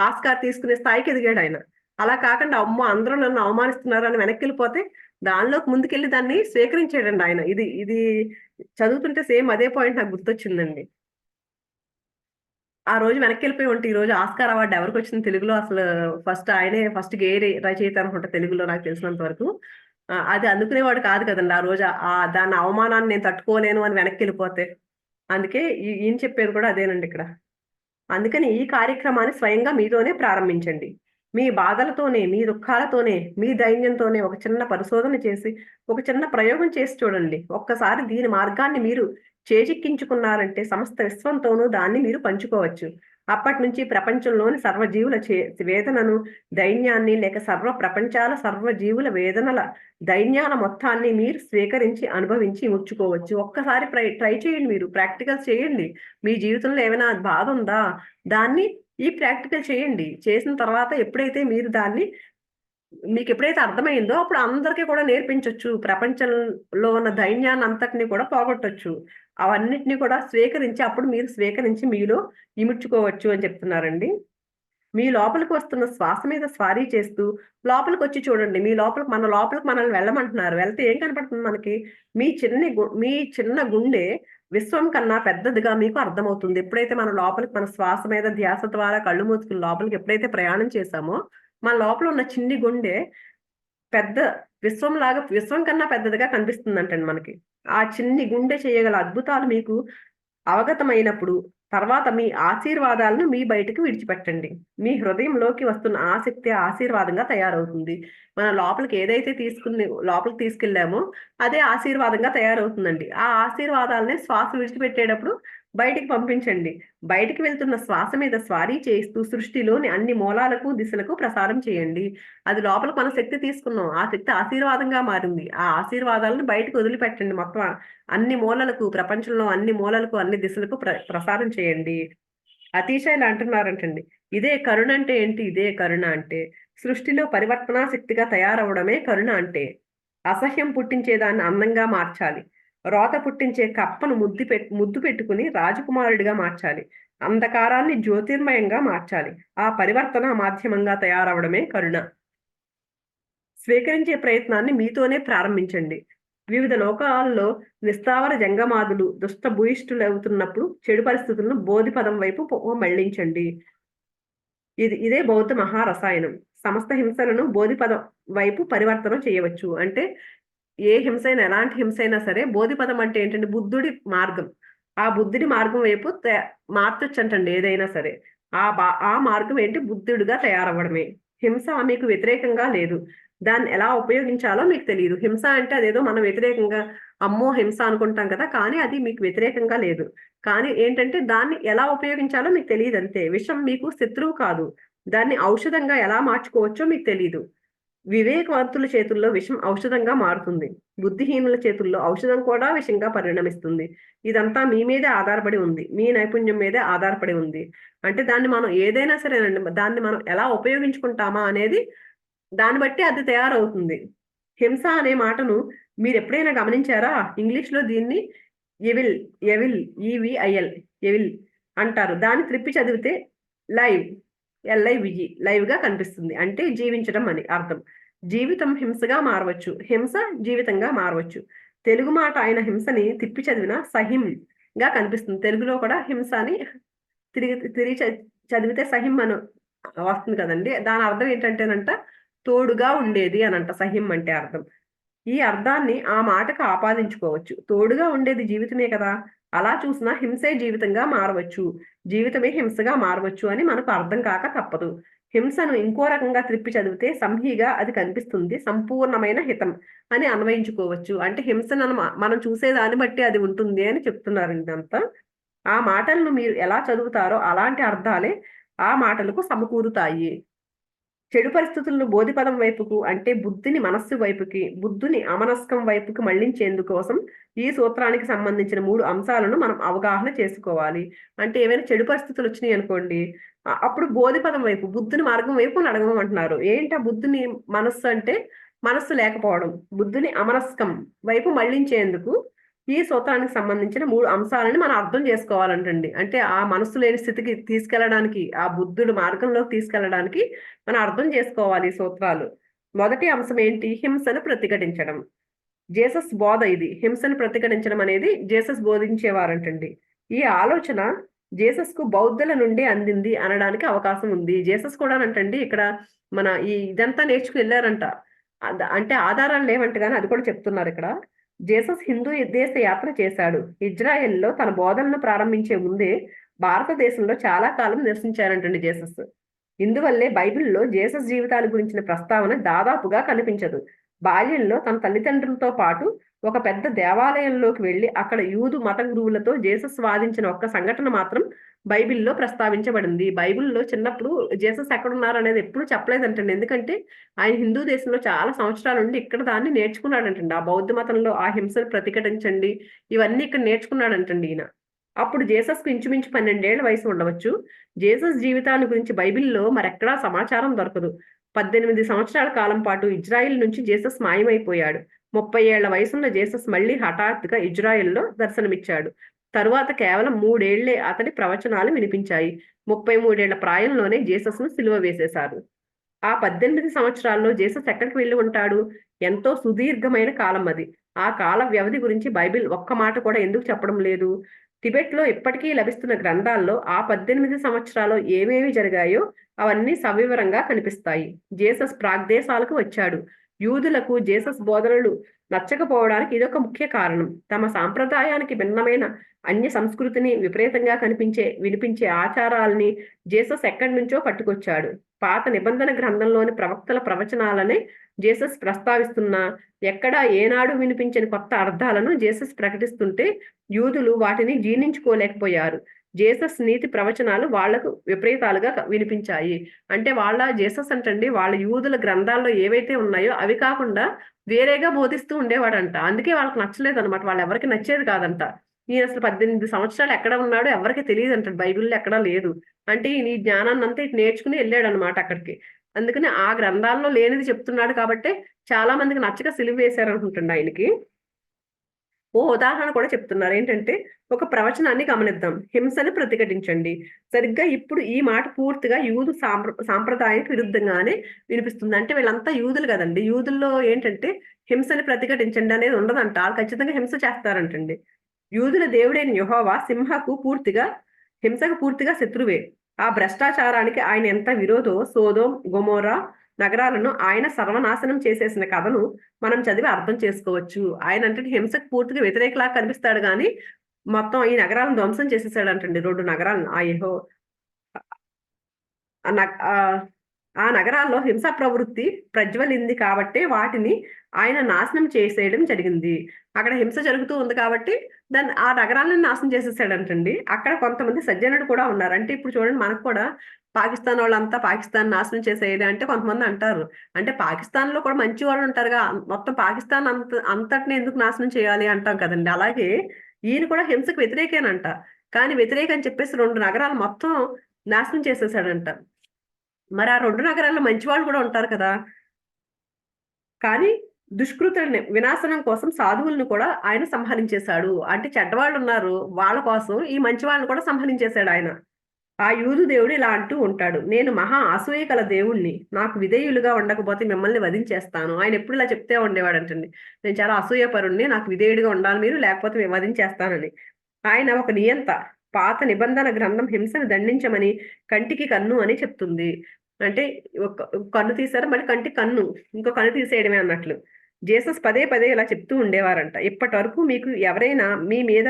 ఆస్కార్ తీసుకునే స్థాయికి ఎదిగాడు ఆయన. అలా కాకుండా అమ్మో అందరూ నన్ను అవమానిస్తున్నారు అని వెనక్కి వెళ్ళిపోతే దానిలోకి ముందుకెళ్ళి దాన్ని స్వీకరించాడండి ఆయన. ఇది ఇది చదువుతుంటే సేమ్ అదే పాయింట్ నాకు గుర్తొచ్చిందండి. ఆ రోజు వెనక్కి వెళ్ళిపోయి ఉంటే ఈ రోజు ఆస్కార్ అవార్డు ఎవరికి వచ్చింది తెలుగులో అసలు ఆయనే ఫస్ట్ గేయ రచయిత అనుకుంటా తెలుగులో నాకు తెలిసినంత వరకు. అది అందుకునేవాడు కాదు కదండి ఆ రోజు. దాని అవమానాన్ని నేను తట్టుకోలేను అని వెనక్కి వెళ్ళిపోతే. అందుకే ఈయన చెప్పేది కూడా అదేనండి ఇక్కడ. అందుకని ఈ కార్యక్రమాన్ని స్వయంగా మీతోనే ప్రారంభించండి. మీ బాధలతోనే, మీ దుఃఖాలతోనే, మీ ధైర్యంతోనే ఒక చిన్న పరిశోధన చేసి, ఒక చిన్న ప్రయోగం చేసి చూడండి. ఒక్కసారి దీని మార్గాన్ని మీరు చేజిక్కించుకున్నారంటే సమస్త విశ్వంతోనూ దాన్ని మీరు పంచుకోవచ్చు. అప్పటినుంచి ప్రపంచంలోని సర్వజీవుల వేదనను, దైన్యాన్ని లేక సర్వ ప్రపంచాల సర్వజీవుల వేదనల, దైన్యాల మొత్తాన్ని మీరు స్వీకరించి, అనుభవించి ముచ్చుకోవచ్చు. ఒక్కసారి ట్రై చేయండి మీరు. ప్రాక్టికల్స్ చేయండి. మీ జీవితంలో ఏమైనా బాధుందా? దాన్ని ఈ ప్రాక్టికల్ చేయండి. చేసిన తర్వాత ఎప్పుడైతే మీరు దాన్ని మీకెప్పుడైతే అర్థమైందో అప్పుడు అందరికీ కూడా నేర్పించొచ్చు. ప్రపంచంలో ఉన్న దైన్యాన్నంతటిని కూడా పోగొట్టొచ్చు. అవన్నిటిని కూడా స్వీకరించి అప్పుడు మీరు స్వీకరించి మీలో ఇముడ్చుకోవచ్చు అని చెప్తున్నారండి. మీ లోపలికి వస్తున్న శ్వాస మీద స్వారీ చేస్తూ లోపలికొచ్చి చూడండి. మన లోపలికి మనల్ని వెళ్ళమంటున్నారు. వెళ్తే ఏం కనపడుతుంది మనకి? మీ చిన్న గుండె విశ్వం కన్నా పెద్దదిగా మీకు అర్థమవుతుంది. ఎప్పుడైతే మన లోపలికి మన శ్వాస మీద ధ్యాస ద్వారా కళ్ళు మూసుకుని లోపలికి ఎప్పుడైతే ప్రయాణం చేశామో, మన లోపల ఉన్న చిన్ని గుండె పెద్ద విశ్వం కన్నా పెద్దదిగా కనిపిస్తుందంటండి మనకి. ఆ చిన్ని గుండె చేయగల అద్భుతాలు మీకు అవగతమైనప్పుడు తర్వాత మీ ఆశీర్వాదాలను మీ బయటకు విడిచిపెట్టండి. మీ హృదయంలోకి వస్తున్న ఆసక్తి ఆశీర్వాదంగా తయారవుతుంది. మన లోపలికి ఏదైతే లోపలికి తీసుకెళ్ళామో అదే ఆశీర్వాదంగా తయారవుతుందండి. ఆ ఆశీర్వాదాలనే శ్వాస విడిచిపెట్టేటప్పుడు బయటికి పంపించండి. బయటికి వెళ్తున్న శ్వాస మీద స్వారీ చేస్తూ సృష్టిలోని అన్ని మూలాలకు, దిశలకు ప్రసారం చేయండి. అది లోపలికి మన శక్తి తీసుకున్నాం. ఆ శక్తి ఆశీర్వాదంగా మారింది. ఆ ఆశీర్వాదాలను బయటకు వదిలిపెట్టండి మొత్తం. అన్ని మూలలకు, ప్రపంచంలో అన్ని మూలలకు, అన్ని దిశలకు ప్రసారం చేయండి. అతిశయలు అంటున్నారంటండి. ఇదే కరుణ అంటే ఏంటి? ఇదే కరుణ అంటే సృష్టిలో పరివర్తనా శక్తిగా తయారవడమే కరుణ అంటే. అసహ్యం పుట్టించేదాన్ని అందంగా మార్చాలి. రోత పుట్టించే కప్పను ముద్దు పెట్టుకుని రాజకుమారుడిగా మార్చాలి. అంధకారాన్ని జ్యోతిర్మయంగా మార్చాలి. ఆ పరివర్తన మాధ్యమంగా తయారవడమే కరుణ. స్వీకరించే ప్రయత్నాన్ని మీతోనే ప్రారంభించండి. వివిధ లోకాల్లో నిస్తావర జంగమాదులు దుష్ట భూయిష్ఠులవుతున్నప్పుడు చెడు పరిస్థితులను బోధిపదం వైపు మళ్లించండి. ఇదే బౌద్ధ మహారసాయనం. సమస్త హింసలను బోధిపదం వైపు పరివర్తనం చేయవచ్చు. అంటే ఏ హింసైనా, ఎలాంటి హింసైనా సరే బోధిపదం అంటే ఏంటంటే బుద్ధుడి మార్గం. ఆ బుద్ధుడి మార్గం వైపు మార్చొచ్చంటండి ఏదైనా సరే. ఆ మార్గం ఏంటి? బుద్ధుడిగా తయారవ్వడమే. హింస మీకు వ్యతిరేకంగా లేదు. దాన్ని ఎలా ఉపయోగించాలో మీకు తెలియదు. హింస అంటే అదేదో మనం వ్యతిరేకంగా అమ్మో హింస అనుకుంటాం కదా! కానీ అది మీకు వ్యతిరేకంగా లేదు. కానీ ఏంటంటే దాన్ని ఎలా ఉపయోగించాలో మీకు తెలీదంతే. విషం మీకు శత్రువు కాదు. దాన్ని ఔషధంగా ఎలా మార్చుకోవచ్చో మీకు తెలీదు. వివేకవంతుల చేతుల్లో విషం ఔషధంగా మారుతుంది. బుద్ధిహీనుల చేతుల్లో ఔషధం కూడా విషంగా పరిణమిస్తుంది. ఇదంతా మీ మీదే ఆధారపడి ఉంది. మీ నైపుణ్యం మీదే ఆధారపడి ఉంది. అంటే దాన్ని మనం ఏదైనా సరేనండి, దాన్ని మనం ఎలా ఉపయోగించుకుంటామా అనేది దాన్ని బట్టి అది తయారవుతుంది. హింస అనే మాటను మీరెప్పుడైనా గమనించారా? ఇంగ్లీష్‌లో దీన్ని ఎవిల్, ఈవిఐఎల్ ఎవిల్ అంటారు. దాన్ని త్రిప్పి చదివితే లైవ్, ఎల్ఐవిఈ లైవ్‌గా కనిపిస్తుంది. అంటే జీవించడం అని అర్థం. జీవితం హింసగా మారవచ్చు. హింస జీవితంగా మారవచ్చు. తెలుగు మాట అయిన హింసని తిప్పి చదివినా సహింగా కనిపిస్తుంది. తెలుగులో కూడా హింస అని తిరిగి తిరిగి చదివితే సహిం అని వస్తుంది కదండీ! దాని అర్థం ఏంటంటేనంట తోడుగా ఉండేది అనంట సహిం అంటే అర్థం. ఈ అర్థాన్ని ఆ మాటకు ఆపాదించుకోవచ్చు. తోడుగా ఉండేది జీవితమే కదా! అలా చూసినా హింసే జీవితంగా మారవచ్చు. జీవితమే హింసగా మారవచ్చు అని మనకు అర్థం కాక తప్పదు. హింసను ఇంకో రకంగా త్రిప్పి చదివితే సంహిగా అది కనిపిస్తుంది. సంపూర్ణమైన హితం అని అన్వయించుకోవచ్చు. అంటే హింసను మనం చూసే దాన్ని బట్టి అది ఉంటుంది అని చెప్తున్నారండి ఇదంతా. ఆ మాటలను మీరు ఎలా చదువుతారో అలాంటి అర్థాలే ఆ మాటలకు సమకూరుతాయి. చెడు పరిస్థితులను బోధిపదం వైపుకు అంటే బుద్ధిని మనస్సు వైపుకి, బుద్ధుని అమనస్కం వైపుకి మళ్లించేందుకోసం ఈ సూత్రానికి సంబంధించిన 3 అంశాలను మనం అవగాహన చేసుకోవాలి. అంటే ఏవైనా చెడు పరిస్థితులు వచ్చినాయనుకోండి, అప్పుడు బోధిపదం వైపు, బుద్ధుని మార్గం వైపు నడవమంటున్నారు. ఏంటా బుద్ధుని మనస్సు అంటే మనస్సు లేకపోవడం. బుద్ధుని అమనస్కం వైపు మళ్లించేందుకు ఈ సూత్రానికి సంబంధించిన 3 అంశాలని మనం అర్థం చేసుకోవాలంటండి. అంటే ఆ మనస్సు లేని స్థితికి తీసుకెళ్లడానికి, ఆ బుద్ధుడి మార్గంలోకి తీసుకెళ్లడానికి మనం అర్థం చేసుకోవాలి ఈ సూత్రాలు. మొదటి అంశం ఏంటి? హింసను ప్రతిఘటించడం. జీసస్ బోధ ఇది. హింసను ప్రతిఘటించడం అనేది జీసస్ బోధించేవారంటండి. ఈ ఆలోచన జీసస్‌కు బౌద్ధుల నుండి అందింది అనడానికి అవకాశం ఉంది. జీసస్ కూడానంటండి ఇక్కడ ఇదంతా నేర్చుకుని ఎళ్లారంట. అంటే ఆధారాలు లేవంట గాని అది కూడా చెప్తున్నారిక్కడ. జీసస్ హిందూ దేశ యాత్ర చేశాడు. ఇజ్రాయెల్‌లో తన బోధనను ప్రారంభించే ముందే భారతదేశంలో చాలా కాలం నివసించారంటండి జీసస్. ఇందువల్లే బైబిల్లో జీసస్ జీవితాల గురించిన ప్రస్తావన దాదాపుగా కనిపించదు. బాల్యంలో తన తల్లిదండ్రులతో పాటు ఒక పెద్ద దేవాలయంలోకి వెళ్లి అక్కడ యూదు మత గురువులతో జీసస్ వాదించిన ఒక్క సంఘటన మాత్రం బైబిల్లో ప్రస్తావించబడింది. బైబిల్లో చిన్నప్పుడు జీసస్ ఎక్కడున్నారు అనేది ఎప్పుడు చెప్పలేదంటండి. ఎందుకంటే ఆయన హిందూ దేశంలో చాలా సంవత్సరాల నుండి ఇక్కడ దాన్ని నేర్చుకున్నాడంటండి. ఆ బౌద్ధ మతంలో ఆ హింసను ప్రతిఘటించండి ఇవన్నీ ఇక్కడ నేర్చుకున్నాడంటండి ఈయన. అప్పుడు జీసస్‌కు ఇంచుమించు 12 ఏళ్ల వయసు ఉండవచ్చు. జీసస్ జీవితాన్ని గురించి బైబిల్‌లో మరెక్కడా సమాచారం దొరకదు. 18 సంవత్సరాల కాలం పాటు ఇజ్రాయిల్ నుంచి జీసస్ మాయమైపోయాడు. 30 ఏళ్ల వయసున్న జీసస్ మళ్ళీ హఠాత్తుగా ఇజ్రాయెల్‌లో దర్శనమిచ్చాడు. తరువాత కేవలం 3 ఏళ్లే అతడి ప్రవచనాలు వినిపించాయి. 33 ఏళ్ల ప్రాయంలోనే జీసస్‌ను సిలువ వేసేశారు. ఆ 18 సంవత్సరాల్లో జీసస్ ఎక్కడికి వెళ్లి ఉంటాడు? ఎంతో సుదీర్ఘమైన కాలం అది. ఆ కాల వ్యవధి గురించి బైబిల్ ఒక్క మాట కూడా ఎందుకు చెప్పడం లేదు? టిబెట్‌లో ఇప్పటికీ లభిస్తున్న గ్రంథాల్లో ఆ 18 సంవత్సరాల్లో ఏమేమి జరిగాయో అవన్నీ సవివరంగా కనిపిస్తాయి. జీసస్ ప్రాగ్దేశాలకు వచ్చాడు. యూదులకు జీసస్ బోధనలు నచ్చకపోవడానికి ఇదొక ముఖ్య కారణం. తమ సాంప్రదాయానికి భిన్నమైన అన్య సంస్కృతిని విపరీతంగా వినిపించే ఆచారాల్ని జీసస్ ఎక్కడి నుంచో పట్టుకొచ్చాడు. పాత నిబంధన గ్రంథంలోని ప్రవక్తల ప్రవచనాలనే జీసస్ ప్రస్తావిస్తున్నా ఎక్కడా ఏనాడు వినిపించని కొత్త అర్థాలను జీసస్ ప్రకటిస్తుంటే యూదులు వాటిని జీర్ణించుకోలేకపోయారు. జీసస్ నీతి ప్రవచనాలు వాళ్లకు విపరీతాలుగా వినిపించాయి. అంటే జీసస్ అంటండి వాళ్ళ యూదుల గ్రంథాల్లో ఏవైతే ఉన్నాయో అవి కాకుండా వేరేగా బోధిస్తూ ఉండేవాడంట. అందుకే వాళ్ళకి నచ్చలేదనమాట. వాళ్ళెవరికీ నచ్చేది కాదంట. ఈయన అసలు 18 సంవత్సరాలు ఎక్కడ ఉన్నాడో ఎవరికీ తెలీదంట. బైబిల్‌లో ఎక్కడా లేదు. అంటే ఈయన ఈ జ్ఞానాన్నంతా ఇటు నేర్చుకుని ఎళ్ళాడనమాట అక్కడికి. అందుకని ఆ గ్రంథాల్లో లేనిది చెప్తున్నాడు కాబట్టే చాలా మందికి నచ్చక సిలువ వేశారనుకుంటండి ఆయనకి. ఓ ఉదాహరణ కూడా చెప్తున్నారు. ఏంటంటే, ఒక ప్రవచనాన్ని గమనిద్దాం. హింసని ప్రతిఘటించండి. సరిగ్గా ఇప్పుడు ఈ మాట పూర్తిగా యూదు సాంప్రదాయానికి విరుద్ధంగానే వినిపిస్తుంది. అంటే వీళ్ళంతా యూదులు గదండీ! యూదుల్లో ఏంటంటే, హింసని ప్రతిఘటించండి అనేది ఉండదంట. ఆళ్ళు ఖచ్చితంగా హింస చేస్తారంటండి. యూదుల దేవుడైన యెహోవా హింసకు పూర్తిగా శత్రువే. ఆ భ్రష్టాచారానికి ఆయన ఎంత విరోధో సోదోమ్, గొమొర్రా నగరాలను ఆయన సర్వనాశనం చేసేసిన కథను మనం చదివి అర్థం చేసుకోవచ్చు. ఆయనంటే హింసకు పూర్తిగా వ్యతిరేకలాగా కనిపిస్తాడు గానీ, మొత్తం ఈ నగరాలను ధ్వంసం చేసేసాడంటండి 2 నగరాలను. ఆ నగ్ ఆహ్, ఆ నగరాల్లో హింసా ప్రవృత్తి ప్రజ్వలింది కాబట్టే వాటిని ఆయన నాశనం చేసేయడం జరిగింది. అక్కడ హింస జరుగుతూ ఉంది కాబట్టి ఆ నగరాలను నాశనం చేసేసాడంటండి. అక్కడ కొంతమంది సజ్జనులు కూడా ఉన్నారు. అంటే ఇప్పుడు చూడండి మనకు కూడా పాకిస్తాన్ నాశనం చేసేయాలి అంటే కొంతమంది అంటారు. అంటే పాకిస్తాన్‌లో కూడా మంచి వాళ్ళుంటారుగా. మొత్తం పాకిస్తాన్ అంతటిని ఎందుకు నాశనం చేయాలి అంటాం కదండీ! అలాగే ఈయన కూడా హింసకు వ్యతిరేకేనంట. కానీ వ్యతిరేకని చెప్పేసి 2 నగరాలు మొత్తం నాశనం చేసేసాడంట. మరి ఆ 2 నగరాల్లో మంచివాళ్ళు కూడా ఉంటారు కదా! కానీ దుష్కృతులని వినాశనం కోసం సాధువులను కూడా ఆయన సంహరించేశాడు. అంటే చెడ్డవాళ్ళున్నారు. వాళ్ళ కోసం ఈ మంచి వాళ్ళని కూడా సంహరించేశాడాయన. ఆ యూదు దేవుడు ఇలా అంటూ ఉంటాడు. నేను మహా అసూయ కల దేవుడిని. నాకు విధేయులుగా ఉండకపోతే మిమ్మల్ని వధించేస్తాను. ఆయన ఎప్పుడు ఇలా చెప్తే ఉండేవాడంటండి. నేను చాలా అసూయపరుడిని. నాకు విధేయుడిగా ఉండాలి మీరు లేకపోతే వధించేస్తానని. ఆయన ఒక నియంత. పాత నిబంధన గ్రంథం హింసను దండించమని కంటికి కన్ను అని చెప్తుంది. అంటే ఒక కన్ను తీశారు మళ్ళీ కంటికి కన్ను. ఇంకో కన్ను తీసేయడమే అన్నట్లు. జీసస్ పదే పదే ఇలా చెప్తూ ఉండేవారంట. ఇప్పటివరకు మీకు ఎవరైనా మీ మీద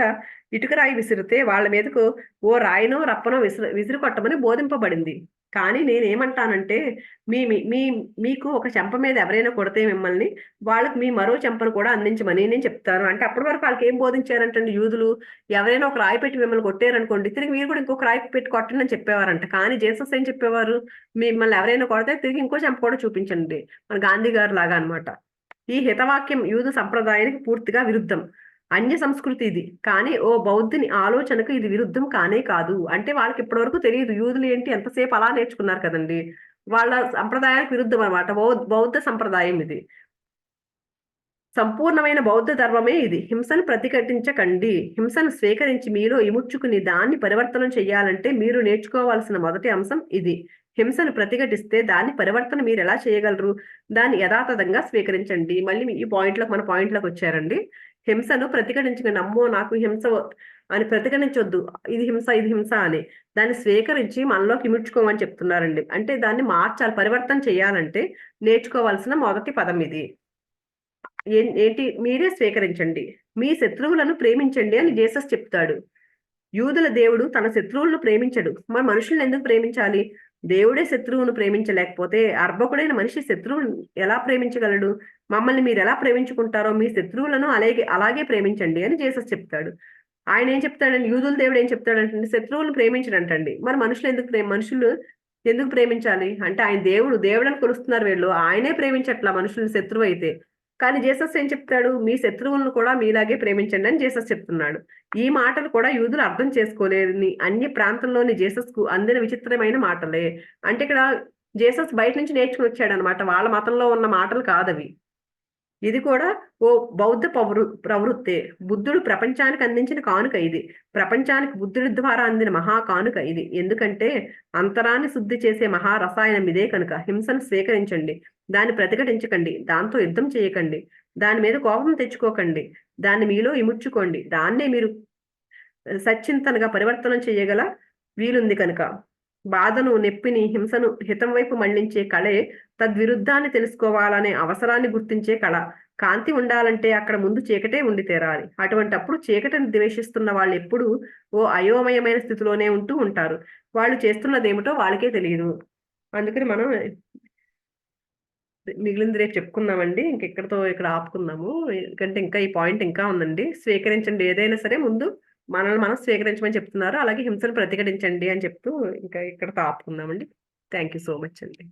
ఇటుకరాయి విసిరితే వాళ్ళ మీదకు ఓ రాయినో, రప్పనో విసిరి కొట్టమని బోధింపబడింది. కానీ నేనేమంటానంటే మీ మీ మీ మీకు ఒక చెంప మీద ఎవరైనా కొడితే మిమ్మల్ని, వాళ్ళకి మీ మరో చెంపను కూడా అందించమని నేను చెప్తాను. అంటే అప్పటి వరకు ఆళ్ళకేం బోధించారంటండి యూదులు, ఎవరైనా ఒక రాయి పెట్టి మిమ్మల్ని కొట్టారనుకోండి, తిరిగి మీరు కూడా ఇంకొక రాయి పెట్టి కొట్టండి అని చెప్పేవారంట. కానీ జీసస్ ఏం చెప్పేవారు, మిమ్మల్ని ఎవరైనా కొడితే తిరిగి ఇంకో చెంప కూడా చూపించండి. మన గాంధీ గారిలాగా అన్నమాట. ఈ హితవాక్యం యూదు సంప్రదాయానికి పూర్తిగా విరుద్ధం. అన్య సంస్కృతి ఇది. కానీ ఓ బౌద్ధుని ఆలోచనకు ఇది విరుద్ధం కానే కాదు. అంటే వాళ్ళకి ఇప్పటి వరకు తెలీదు. యూదులు ఏంటి ఎంతసేపు అలా నేర్చుకున్నారు కదండీ! వాళ్ళ సంప్రదాయానికి విరుద్ధం అన్నమాట. బౌద్ధ సంప్రదాయం ఇది. సంపూర్ణమైన బౌద్ధ ధర్మమే ఇది. హింసను ప్రతిఘటించకండి. హింసను స్వీకరించి మీలో ఇముడ్చుకుని దాన్ని పరివర్తనం చెయ్యాలంటే మీరు నేర్చుకోవాల్సిన మొదటి అంశం ఇది. హింసను ప్రతిఘటిస్తే దాన్ని పరివర్తన మీరెలా చేయగలరు? దాన్ని యథాతథంగా స్వీకరించండి. మళ్ళీ మన పాయింట్‌లోకొచ్చారండి. హింసను ప్రతిఘటించకండి. అమ్మో! నాకు హింస అని ప్రతిఘటించొద్దు. ఇది హింస అని. దాన్ని స్వీకరించి మనలోకి ఇముడ్చుకోమని చెప్తున్నారండి. అంటే దాన్ని మార్చాలి. పరివర్తన చేయాలంటే నేర్చుకోవాల్సిన మొదటి పదం ఇది. ఏంటి మీరే స్వీకరించండి. మీ శత్రువులను ప్రేమించండి అని జీసస్ చెప్తాడు. యూదుల దేవుడు తన శత్రువులను ప్రేమించడు. మరి మనుషుల్ని ఎందుకు ప్రేమించాలి? దేవుడే శత్రువును ప్రేమించలేకపోతే అర్భకుడైన మనిషి శత్రువుని ఎలా ప్రేమించగలడు? మమ్మల్ని మీరు ఎలా ప్రేమించుకుంటారో మీ శత్రువులను అలాగే అలాగే ప్రేమించండి అని జీసస్ చెప్తాడు. ఆయన ఏం చెప్తాడండి? యూదుల దేవుడు ఏం చెప్తాడంటే శత్రువులను ప్రేమించడంటండి. మరి మనుషులు ఎందుకు ప్రేమించాలి? అంటే ఆయన దేవుడని కొలుస్తున్నారు వీళ్ళు. ఆయనే ప్రేమించట్లా మనుషుల్ని శత్రువు అయితే. కానీ జీసస్ ఏం చెప్తాడు? మీ శత్రువులను కూడా మీలాగే ప్రేమించండి అని జీసస్ చెప్తున్నాడు. ఈ మాటలు కూడా యూదులు అర్థం చేసుకోలేని అన్య ప్రాంతంలోని జీసస్ కు అందిన విచిత్రమైన మాటలే. అంటే ఇక్కడ జీసస్ బయట నుంచి నేర్చుకుని వచ్చాడనమాట. వాళ్ళ మతంలో ఉన్న మాటలు కాదవి. ఇది కూడా ఓ బౌద్ధ ప్రవృత్తే. బుద్ధుడు ప్రపంచానికి అందించిన కానుక ఇది. ప్రపంచానికి బుద్ధుడి ద్వారా అందిన మహా కానుక ఇది. ఎందుకంటే అంతరాన్ని శుద్ధి చేసే మహా రసాయనం ఇదే కనుక. హింసను స్వీకరించండి, దాన్ని ప్రతిఘటించకండి, దాంతో యుద్ధం చేయకండి, దాని మీద కోపం తెచ్చుకోకండి, దాన్ని మీలో ఇముడ్చుకోండి. దాన్నే మీరు సచ్చింతనగా పరివర్తనం చేయగల వీలుంది కనుక. బాధను, నొప్పిని, హింసను హితం వైపు మళ్లించే కళే తద్విరుద్ధాన్ని తెలుసుకోవాలనే అవసరాన్ని గుర్తించే కళ. కాంతి ఉండాలంటే అక్కడ ముందు చీకటే ఉండి తీరాలి. అటువంటప్పుడు చీకటిని ద్వేషిస్తున్న వాళ్ళు ఎప్పుడూ ఓ అయోమయమైన స్థితిలోనే ఉంటూ ఉంటారు. వాళ్ళు చేస్తున్నదేమిటో వాళ్ళకే తెలియదు. అందుకని మనం మిగిలింది రేపు చెప్పుకుందామండి. ఇక్కడ ఆపుకుందాము. ఎందుకంటే ఇంకా ఈ పాయింట్ ఇంకా ఉందండి. స్వీకరించండి, ఏదైనా సరే ముందు మనల్ని మనం స్వీకరించమని చెప్తున్నారు. అలాగే హింసను ప్రతిఘటించండి అని చెప్తూ ఇంకా ఇక్కడతో ఆపుకుందామండి. థ్యాంక్ యూ సో మచ్ అండి.